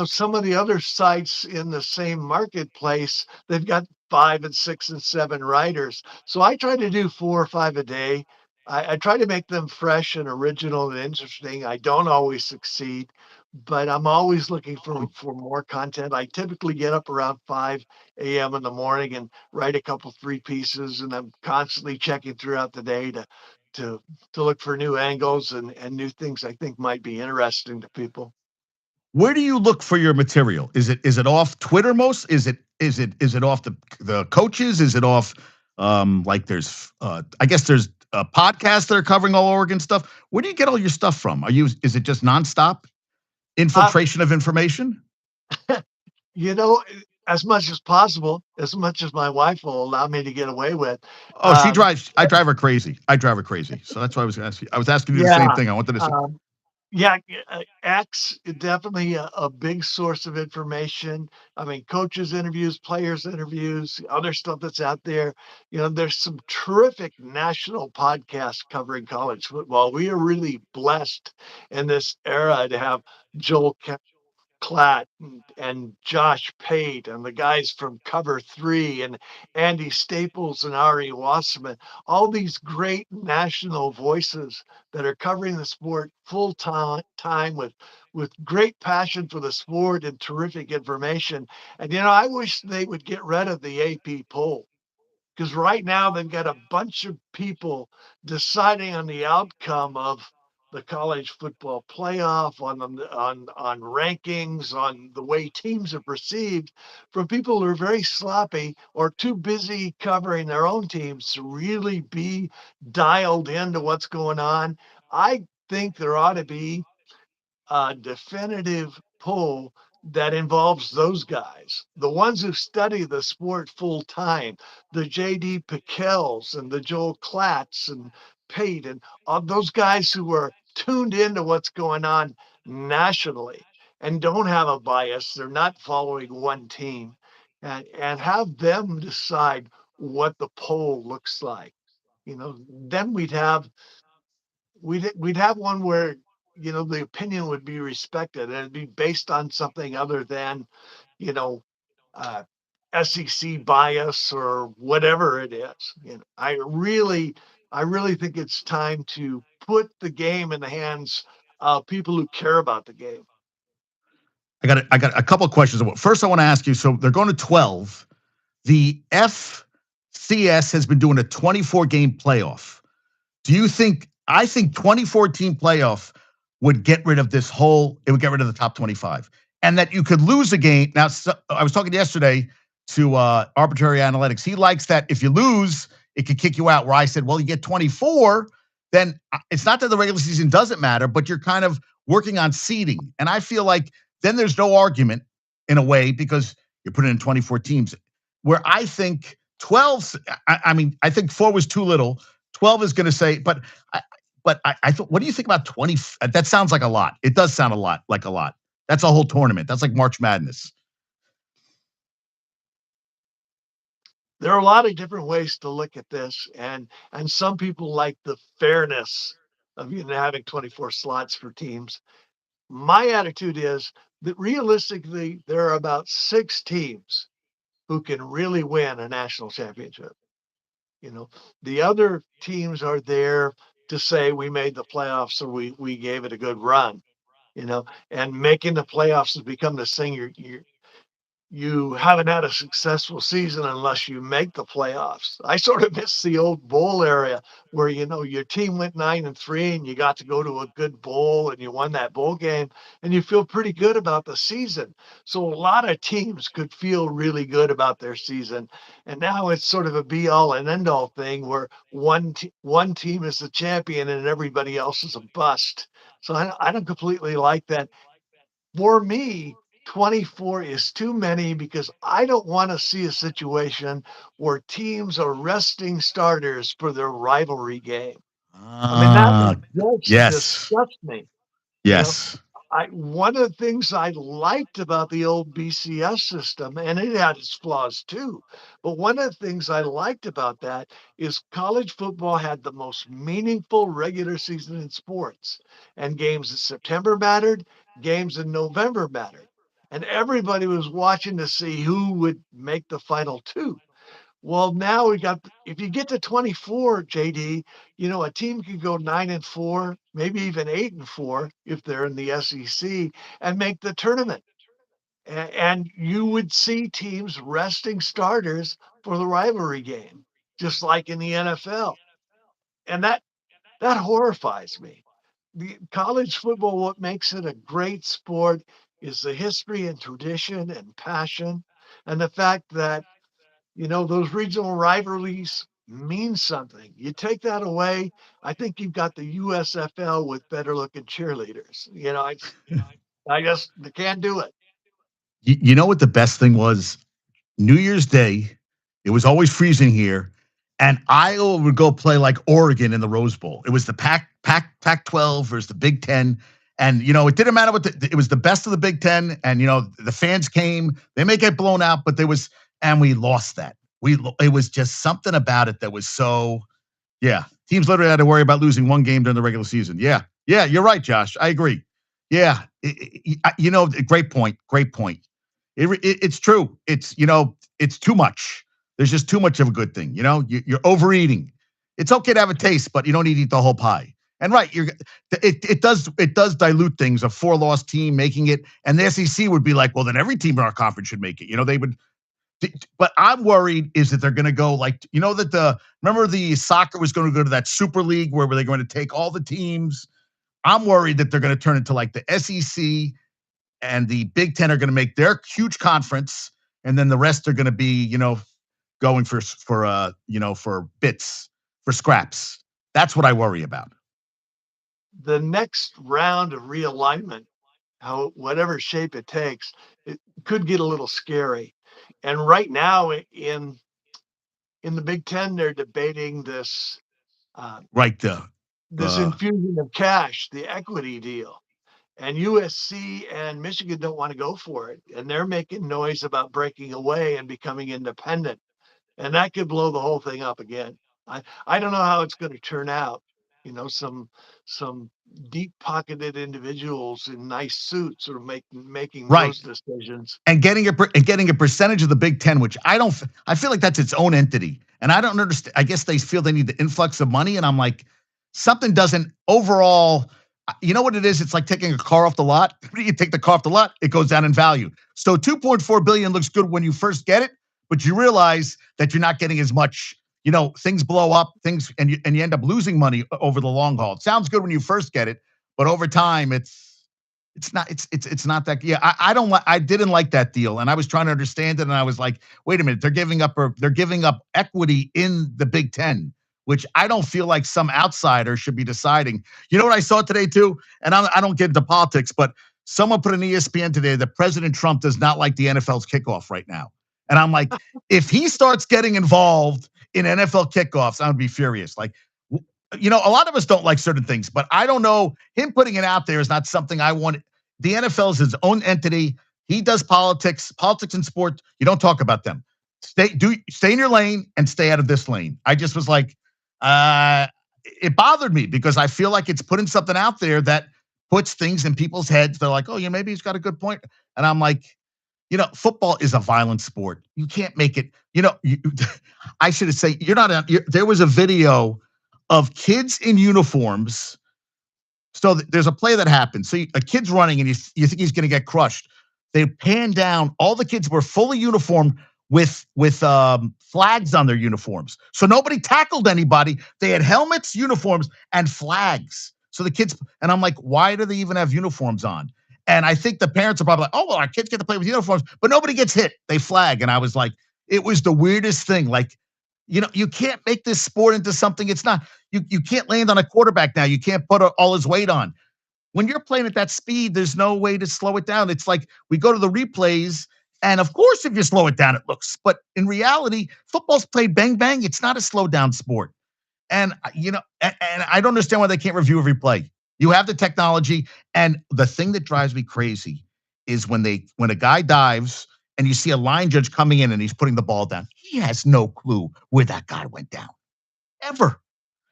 some of the other sites in the same marketplace, they've got 5 and 6 and 7 writers. So I try to do 4 or 5 a day. I try to make them fresh and original and interesting. I don't always succeed, but I'm always looking for more content. I typically get up around 5 a.m. in the morning and write a couple 3 pieces, and I'm constantly checking throughout the day to to look for new angles and new things I think might be interesting to people. Where do you look for your material? Is it off Twitter most? Is it off the coaches? Is it off like there's I guess there's podcasts that are covering all Oregon stuff. Where do you get all your stuff from? Is it just nonstop Uh, infiltration of information? you know, as much as possible, as much as my wife will allow me to get away with. Oh, she Um, drives. I drive her crazy. I drive her crazy. So that's why I was asking. I was asking you the same yeah. thing. I wanted to say. Um, Yeah, X is definitely a big source of information. I mean, coaches interviews, players interviews, other stuff that's out there. There's some terrific national podcasts covering college football. We are really blessed in this era to have Joel Klatt and Josh Pate and the guys from Cover Three and Andy Staples and Ari Wasserman, all these great national voices that are covering the sport full time with great passion for the sport and terrific information. And I wish they would get rid of the AP poll, because right now they've got a bunch of people deciding on the outcome of the college football playoff, on rankings, on the way teams are perceived, from people who are very sloppy or too busy covering their own teams to really be dialed into what's going on. I think there ought to be a definitive poll that involves those guys, the ones who study the sport full time, the J.D. Pickels and the Joel Klatts and Pate and all those guys who are tuned into what's going on nationally and don't have a bias. They're not following one team, and have them decide what the poll looks like. Then we'd have one where the opinion would be respected and it'd be based on something other than you know uh, SEC bias or whatever it is. I really think it's time to put the game in the hands of people who care about the game. I got a couple of questions. First, I want to ask you. So they're going to 12. The FCS has been doing a 24 game playoff. Do you think? I think 2014 playoff would get rid of this whole. It would get rid of the top 25, and that you could lose a game. Now, I was talking yesterday to Arbitrary Analytics. He likes that if you lose, it could kick you out. Where I said, well, you get 24, then it's not that the regular season doesn't matter, but you're kind of working on seeding. And I feel like then there's no argument in a way because you're putting in 24 teams. Where I think 12, I mean, I think 4 was too little. 12 is going to say, but I thought, what do you think about 20? That sounds like a lot. It does sound a lot like a lot. That's a whole tournament. That's like March Madness. There are a lot of different ways to look at this, and some people like the fairness of having 24 slots for teams. My attitude is that realistically, there are about 6 teams who can really win a national championship. You know, the other teams are there to say we made the playoffs, so we gave it a good run. And making the playoffs has become this thing you haven't had a successful season unless you make the playoffs. I sort of miss the old bowl area where your team went 9-3 and you got to go to a good bowl and you won that bowl game and you feel pretty good about the season. So a lot of teams could feel really good about their season, and now it's sort of a be all and end all thing where one team is the champion and everybody else is a bust. So I don't completely like that. For me, 24 is too many because I don't want to see a situation where teams are resting starters for their rivalry game. I mean, that Ah, would just yes, disgust me. You know, yes. one of the things I liked about the old BCS system, and it had its flaws too, but one of the things I liked about that is college football had the most meaningful regular season in sports, and games in September mattered, games in November mattered, and everybody was watching to see who would make the final two. Well, now we got if you get to 24, JD, a team could go 9-4, maybe even 8-4 if they're in the SEC and make the tournament. And you would see teams resting starters for the rivalry game, just like in the NFL. And that horrifies me. The college football, what makes it a great sport is the history and tradition and passion, and the fact that those regional rivalries mean something. You take that away, I think you've got the USFL with better looking cheerleaders. I just can't do it. You know what the best thing was? New Year's Day, it was always freezing here, and Iowa would go play like Oregon in the Rose Bowl. It was the Pac-12 versus the Big Ten, and it didn't matter it was the best of the Big Ten, and the fans came. They may get blown out, but and we lost that. It was just something about it that was so. Yeah, teams literally had to worry about losing one game during the regular season. Yeah, you're right, Josh. I agree. Yeah, great point. Great point. It's true. It's too much. There's just too much of a good thing. You're overeating. It's okay to have a taste, but you don't need to eat the whole pie. And right, it does dilute things. A 4-loss team making it, and the SEC would be like, well, then every team in our conference should make it. They would. But I'm worried is that they're going to go like remember the soccer was going to go to that Super League where they're going to take all the teams. I'm worried that they're going to turn into like the SEC and the Big Ten are going to make their huge conference, and then the rest are going to be, going for bits, for scraps. That's what I worry about. The next round of realignment, whatever shape it takes, it could get a little scary. And right now in the Big Ten, they're debating uh, Right. this infusion of cash, the equity deal. And USC and Michigan don't want to go for it. And they're making noise about breaking away and becoming independent. And that could blow the whole thing up again. I don't know how it's going to turn out. Some deep pocketed individuals in nice suits are making right. those decisions. And getting a percentage of the Big Ten, which I feel like that's its own entity. And I don't understand. I guess they feel they need the influx of money. And I'm like, something doesn't overall. You know what it is? It's like taking a car off the lot. You take the car off the lot, it goes down in value. So 2.4 billion looks good when you first get it, but you realize that you're not getting as much. Things blow up, and you end up losing money over the long haul. It sounds good when you first get it, but over time, it's not. It's not that. Yeah, I didn't like that deal, and I was trying to understand it, and I was like, wait a minute, they're giving up equity in the Big Ten, which I don't feel like some outsider should be deciding. You know what I saw today too, and I don't get into politics, but someone put an ESPN today that President Trump does not like the NFL's kickoff right now, and I'm like, if he starts getting involved in NFL kickoffs, I would be furious. Like, a lot of us don't like certain things, but I don't know. Him putting it out there is not something I want. The NFL is his own entity. He does politics and sport. You don't talk about them. Stay in your lane and stay out of this lane. I just was like, it bothered me because I feel like it's putting something out there that puts things in people's heads. They're like, oh, yeah, maybe he's got a good point. And I'm like, football is a violent sport. You can't make it. I should have said there was a video of kids in uniforms. So there's a play that happens. So a kid's running and you think he's going to get crushed. They pan down. All the kids were fully uniformed with flags on their uniforms. So nobody tackled anybody. They had helmets, uniforms, and flags. So the kids, and I'm like, why do they even have uniforms on? And I think the parents are probably like, oh, well, our kids get to play with uniforms, but nobody gets hit. They flag. And I was like, it was the weirdest thing. Like, you can't make this sport into something it's not. You can't land on a quarterback now. You can't put all his weight on. When you're playing at that speed, there's no way to slow it down. It's like we go to the replays, and of course, if you slow it down, it looks. But in reality, football's played bang bang. It's not a slow down sport. And and I don't understand why they can't review every play. You have the technology, and the thing that drives me crazy is when a guy dives and you see a line judge coming in and he's putting the ball down. He has no clue where that guy went down, ever.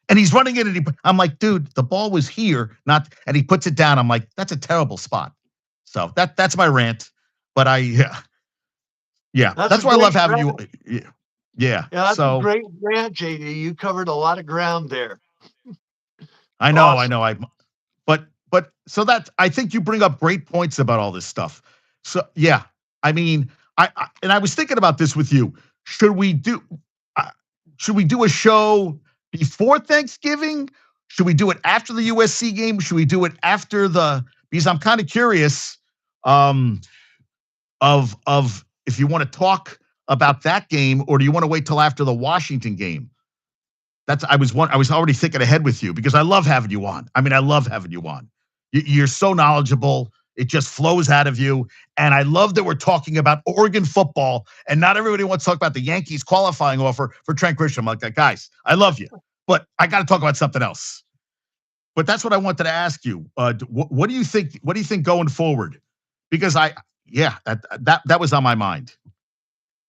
And he's running in, and I'm like, dude, the ball was here, not. And he puts it down. I'm like, that's a terrible spot. So that's my rant. But yeah, That's that's why I love having you. Yeah. Yeah. Yeah, that's a So great rant, JD. You covered a lot of ground there. I know, I Awesome. know. But so that I think you bring up great points about all this stuff. So yeah, I mean, and I was thinking about this with you. Should we do uh, should we do a show before Thanksgiving? Should we do it after the USC game? Should we do it after the because I'm kind of curious um of if you want to talk about that game or do you want to wait till after the Washington game? I was already thinking ahead with you because I love having you on. I mean, I love having you on. You're so knowledgeable. It just flows out of you. And I love that we're talking about Oregon football and not everybody wants to talk about the Yankees qualifying offer for Trent Grisham. I'm like, guys, I love you, but I got to talk about something else. But that's what I wanted to ask you. What do you think? What do you think going forward? Because yeah, that was on my mind.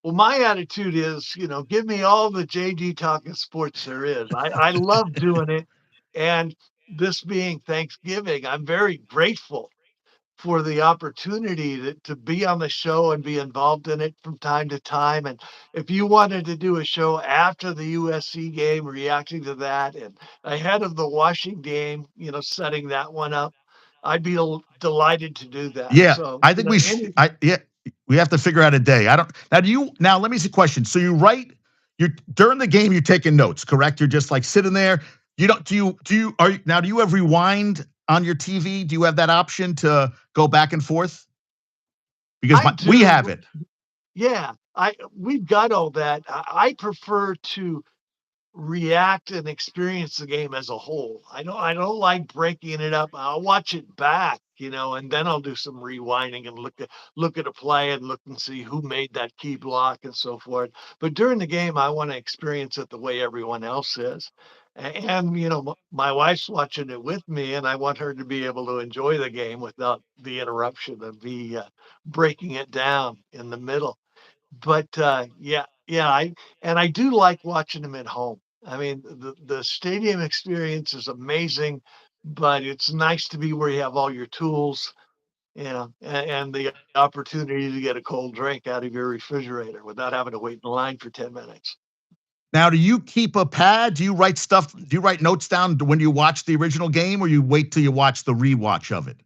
Well, my attitude is, give me all the JD Talking Sports there is. I love doing it. And this being Thanksgiving, I'm very grateful for the opportunity to be on the show and be involved in it from time to time. And if you wanted to do a show after the USC game, reacting to that, and ahead of the Washington game, setting that one up, I'd be delighted to do that. Yeah, So, I think we any should. Yeah, we have to figure out a day. I don't now. Do you now? Let me ask you a question. So you write. You during the game, you're taking notes, correct? You're just like sitting there. You don't. Do you are you, now? Do you have rewind on your TV? Do you have that option to go back and forth? Because I we do, have it. yeah, we've got all that. I prefer to react and experience the game as a whole. I don't like breaking it up. I'll watch it back, and then I'll do some rewinding and look at a play and look and see who made that key block and so forth. But during the game, I want to experience it the way everyone else is. And my wife's watching it with me, and I want her to be able to enjoy the game without the interruption of me breaking it down in the middle. But, yeah, I do like watching them at home. I mean, the stadium experience is amazing, but it's nice to be where you have all your tools, and the opportunity to get a cold drink out of your refrigerator without having to wait in line for 10 minutes. Now, do you keep a pad? Do you write stuff? Do you write notes down when you watch the original game, or you wait till you watch the rewatch of it?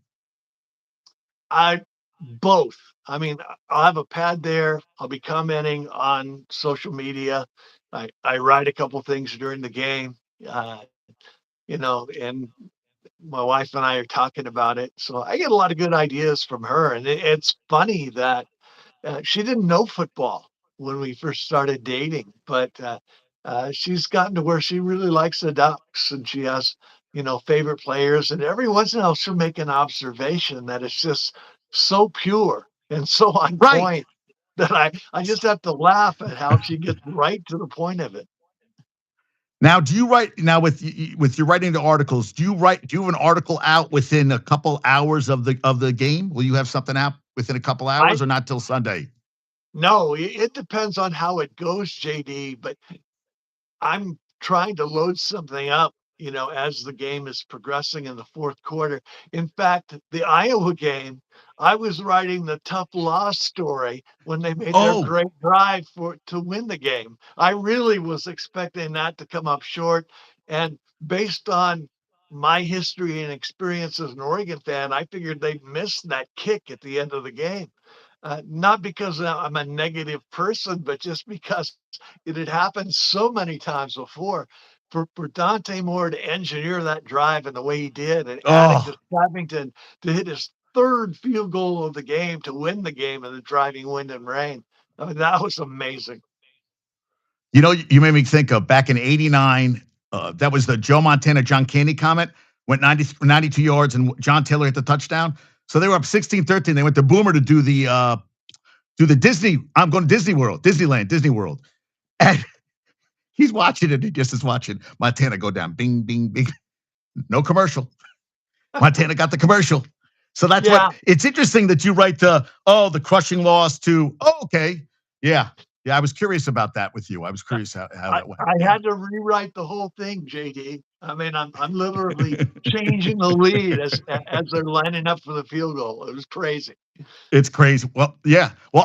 I both. I mean, I'll have a pad there. I'll be commenting on social media. I write a couple things during the game, uh, and my wife and I are talking about it. So I get a lot of good ideas from her. And it's funny that she didn't know football when we first started dating, but she's gotten to where she really likes the Ducks and she has, favorite players. And every once in a while, she'll make an observation that is just so pure and so on Right. point that I just have to laugh at how she gets right to the point of it. Now, do you write now with your writing the articles? Do you have an article out within a couple hours of the game? Will you have something out within a couple I hours or not till Sunday? No, it depends on how it goes, JD, but I'm trying to load something up, as the game is progressing in the fourth quarter. In fact, the Iowa game, I was writing the tough loss story when they made their Oh, great drive to win the game. I really was expecting that to come up short. And based on my history and experience as an Oregon fan, I figured they'd miss that kick at the end of the game. Not because I'm a negative person, but just because it had happened so many times before. For Dante Moore to engineer that drive in the way he did, and adding oh, to Savington to hit his third field goal of the game to win the game in the driving wind and rain. I mean, that was amazing. you made me think of back in '89. That was the Joe Montana John Candy comment. Went 92 yards, and John Taylor hit the touchdown. So they were up 16-13. They went to Boomer to do the Disney. I'm going to Disney World, Disneyland, Disney World, and he's watching it. He just is watching Montana go down. Bing, bing, bing. No commercial. Montana got the commercial. So that's what Yeah, it's interesting that you write the crushing loss to okay. Yeah. Yeah. I was curious about that with you. I was curious how I, that went. I Yeah. had to rewrite the whole thing, JD. I mean, I'm literally changing the lead as they're lining up for the field goal. It was crazy. It's crazy. Well, yeah. Well,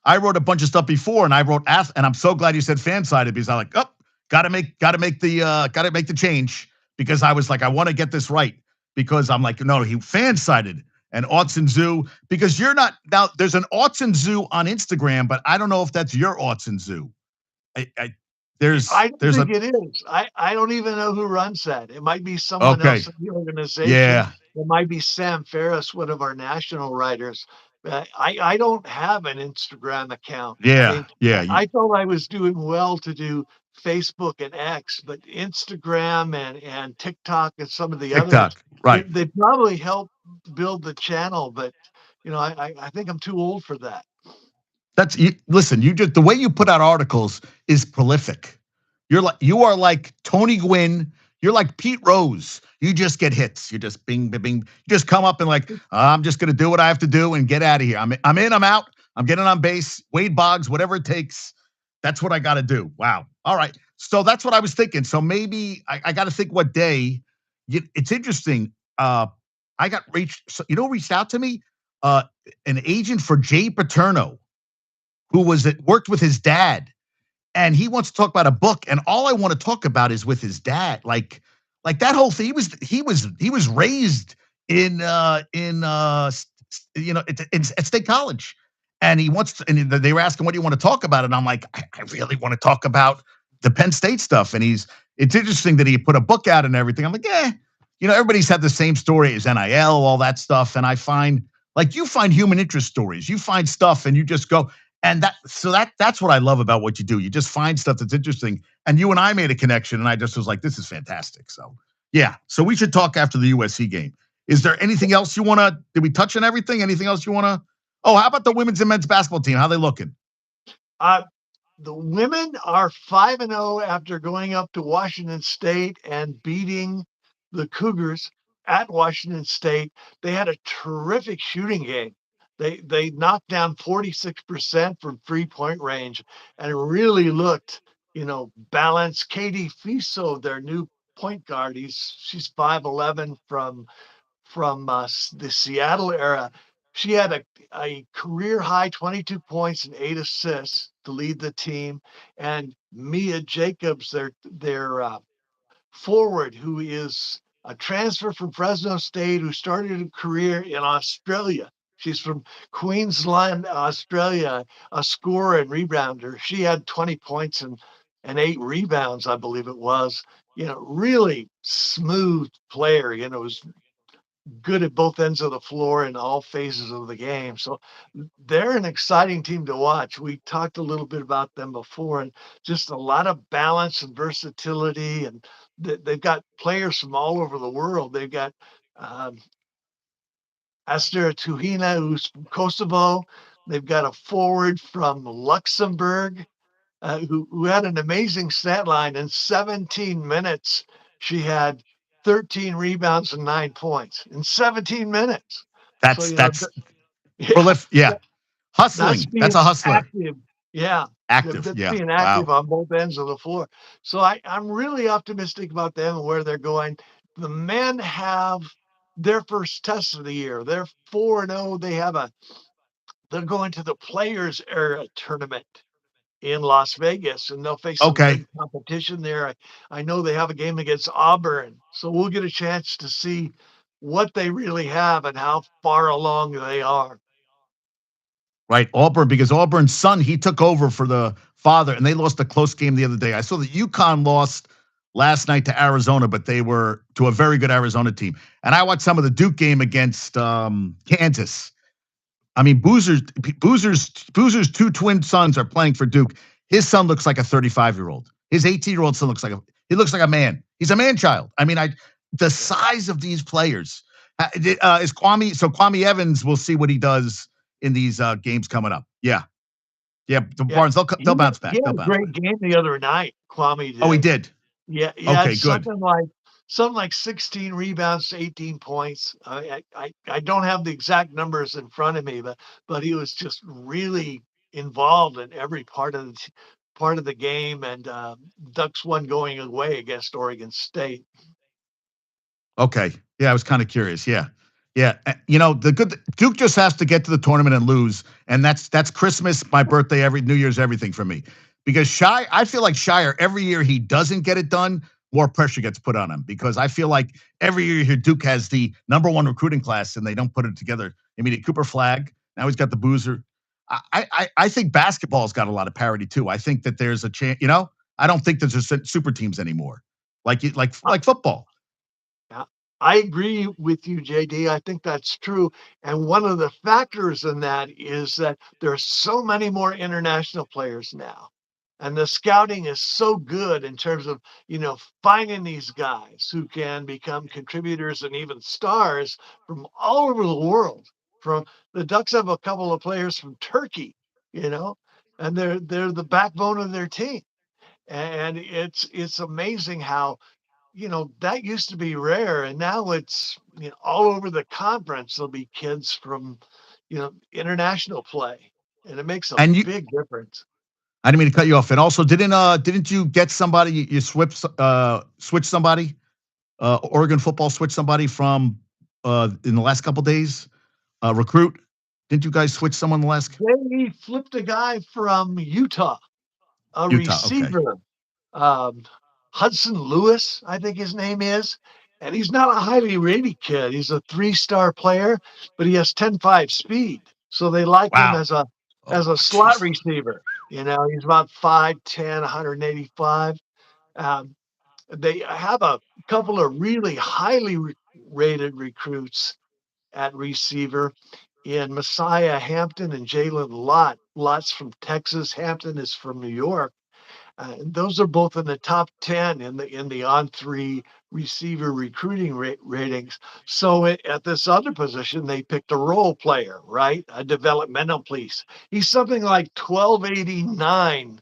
I wrote a bunch of stuff before, and I wrote and I'm so glad you said fan sided because I'm like, oh, gotta make the change because I was like, I want to get this right because I'm like, no, he fan sided and Aughts and Zoo because you're not now. There's an Aughts and Zoo on Instagram, but I don't know if that's your Aughts and Zoo. I I don't there's think a it is. I don't even know who runs that. It might be someone okay, else in the organization. yeah, It might be Sam Ferris, one of our national writers. I don't have an Instagram account. I yeah, mean, yeah. I thought I was doing well to do Facebook and X, but Instagram and TikTok and some of the others, TikTok, right? they probably helped build the channel, but I think I'm too old for that. That's you. Listen, you just the way you put out articles is prolific. You are like Tony Gwynn. You're like Pete Rose. You just get hits. You just bing, bing, bing. You just come up and like, I'm just gonna do what I have to do and get out of here. I'm in. I'm out. I'm getting on base. Wade Boggs, whatever it takes. That's what I got to do. Wow. All right. So that's what I was thinking. So maybe I got to think what day. It's interesting. I got reached. So, reached out to me. An agent for Jay Paterno who worked with his dad, and he wants to talk about a book. And all I want to talk about is with his dad, like that whole thing. He was raised at State College, and he wants to. And they were asking, "What do you want to talk about?" And I'm like, I really want to talk about the Penn State stuff. And it's interesting that he put a book out and everything. I'm like, everybody's had the same story as NIL, all that stuff. And I find like you find human interest stories, you find stuff, and you just go. And that's what I love about what you do. You just find stuff that's interesting. And you and I made a connection, and I just was like, this is fantastic. So yeah. So we should talk after the USC game. Is there anything else you want to? Did we touch on everything? Anything else you want to? Oh, how about the women's and men's basketball team? How they looking? Uh, the women are 5-0 after going up to Washington State and beating the Cougars at Washington State. They had a terrific shooting game. They knocked down 46% from 3-point range, and it really looked, balanced. Katie Fiso, their new point guard, she's 5'11 from the Seattle era. She had a career high 22 points and 8 assists to lead the team. And Mia Jacobs, their forward, who is a transfer from Fresno State, who started a career in Australia. She's from Queensland, Australia, a scorer and rebounder. She had 20 points and 8 rebounds, I believe it was. Really smooth player. Was good at both ends of the floor in all phases of the game. So they're an exciting team to watch. We talked a little bit about them before, and just a lot of balance and versatility. And they've got players from all over the world. They've got um, Esther Tuhina, who's from Kosovo. They've got a forward from Luxembourg who had an amazing stat line. In 17 minutes. She had 13 rebounds and 9 points in 17 minutes. So, That's yeah, prolific. Yeah, that's hustling. That's being a hustler. active. Yeah, Active. that's Yeah. being active Wow. on both ends of the floor. So I'm really optimistic about them and where they're going. The men have their first test of the year. They're 4-0. They're going to the Players Era tournament in Las Vegas, and they'll face some Okay. good competition there. I know they have a game against Auburn, so we'll get a chance to see what they really have and how far along they are. Right, Auburn, because Auburn's son, he took over for the father, and they lost a close game the other day. I saw that UConn lost last night to Arizona, but they were to a very good Arizona team. And I watched some of the Duke game against Kansas. I mean, Boozer's two twin sons are playing for Duke. His son looks like a 35-year-old. His 18-year-old son looks like a man. He's a man child. I mean, the size of these players is Kwame. So Kwame Evans, we'll see what he does in these games coming up. Yeah, yeah. The Yeah, Barnes, they'll bounce he back. They'll had a bounce great back. game the other night. Kwame Oh, he did. did. Yeah, he had Okay, good. something like 16 rebounds, 18 points. I don't have the exact numbers in front of me, but he was just really involved in every part of the game. And Ducks won going away against Oregon State. Okay, yeah. I was kind of curious. Yeah, Yeah, the good Duke just has to get to the tournament and lose, and that's Christmas, my birthday, every New Year's, everything for me. Because I feel like Shire every year he doesn't get it done, more pressure gets put on him. Because I feel like every year here Duke has the number one recruiting class and they don't put it together. I mean, Cooper Flag now he's got the Boozer. I think basketball's got a lot of parity too. I think that there's a chance. I don't think there's super teams anymore, like football. Yeah, I agree with you, JD. I think that's true. And one of the factors in that is that there are so many more international players now. And the scouting is so good in terms of, finding these guys who can become contributors and even stars from all over the world. From the Ducks have a couple of players from Turkey, you know, and they're the backbone of their team. And it's amazing how that used to be rare, and now it's all over the conference. There'll be kids from international play, and it makes a And you, big difference. I didn't mean to cut you off. And also, didn't you get somebody? You switch somebody? Oregon football switched somebody from in the last couple days. Recruit. Didn't you guys switch someone the last? They flipped a guy from Utah, a Utah. Okay. receiver, um, Hudson Lewis, I think his name is. And he's not a highly rated kid. He's a 3-star player, but he has 10.5 speed. So they like him Wow. as a Oh, slot jeez. receiver. He's about 5'10", 185. Um, they have a couple of really highly rated recruits at receiver in Messiah Hampton and Jalen Lott. Lott's from Texas. Hampton is from New York. Those are both in the top 10 in the On3 receiver recruiting ratings. So at this other position, they picked a role player, right? A developmental piece. He's something like 1289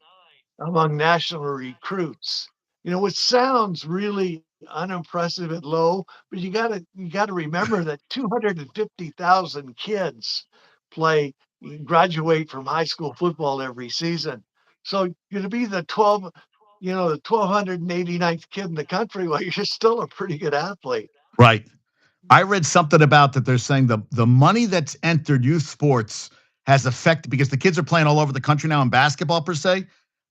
among national recruits. Which sounds really unimpressive and low, but you gotta remember that 250,000 kids play graduate from high school football every season. So you're to be the 1289th kid in the country, well, you're still a pretty good athlete. Right. I read something about that. They're saying the money that's entered youth sports has affected because the kids are playing all over the country now in basketball per se.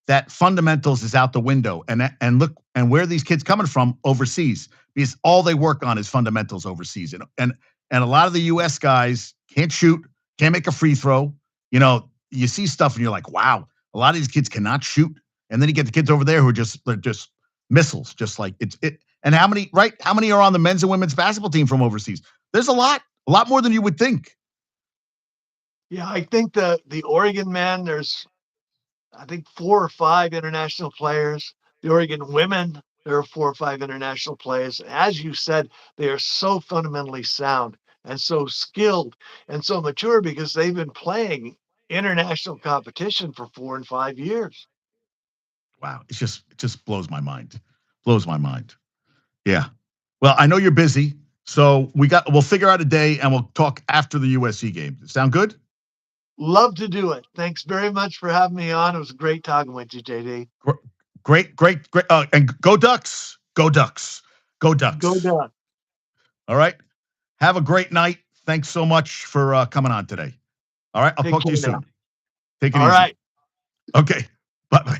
That fundamentals is out the window, and look and where these kids coming from overseas because all they work on is fundamentals overseas, and a lot of the U.S. guys can't shoot, can't make a free throw. You see stuff and you're like, wow, a lot of these kids cannot shoot, and then you get the kids over there who are they're just missiles, just like it. And how many, right? How many are on the men's and women's basketball team from overseas? There's a lot more than you would think. Yeah, I think the Oregon men, there's I think 4 or 5 international players. The Oregon women, there are 4 or 5 international players. As you said, they are so fundamentally sound and so skilled and so mature because they've been playing international competition for 4 and 5 years. Wow, it just blows my mind. Blows my mind. Yeah. Well, I know you're busy, so we'll figure out a day and we'll talk after the USC game. Sound good? Love to do it. Thanks very much for having me on. It was great talking with you, JD. Great, great, great. And go Ducks. Go Ducks. Go Go Ducks. down. All right. Have a great night. Thanks so much for coming on today. All right. I'll Take talk to care you now. soon. Take it All easy. right. Okay. Bye bye.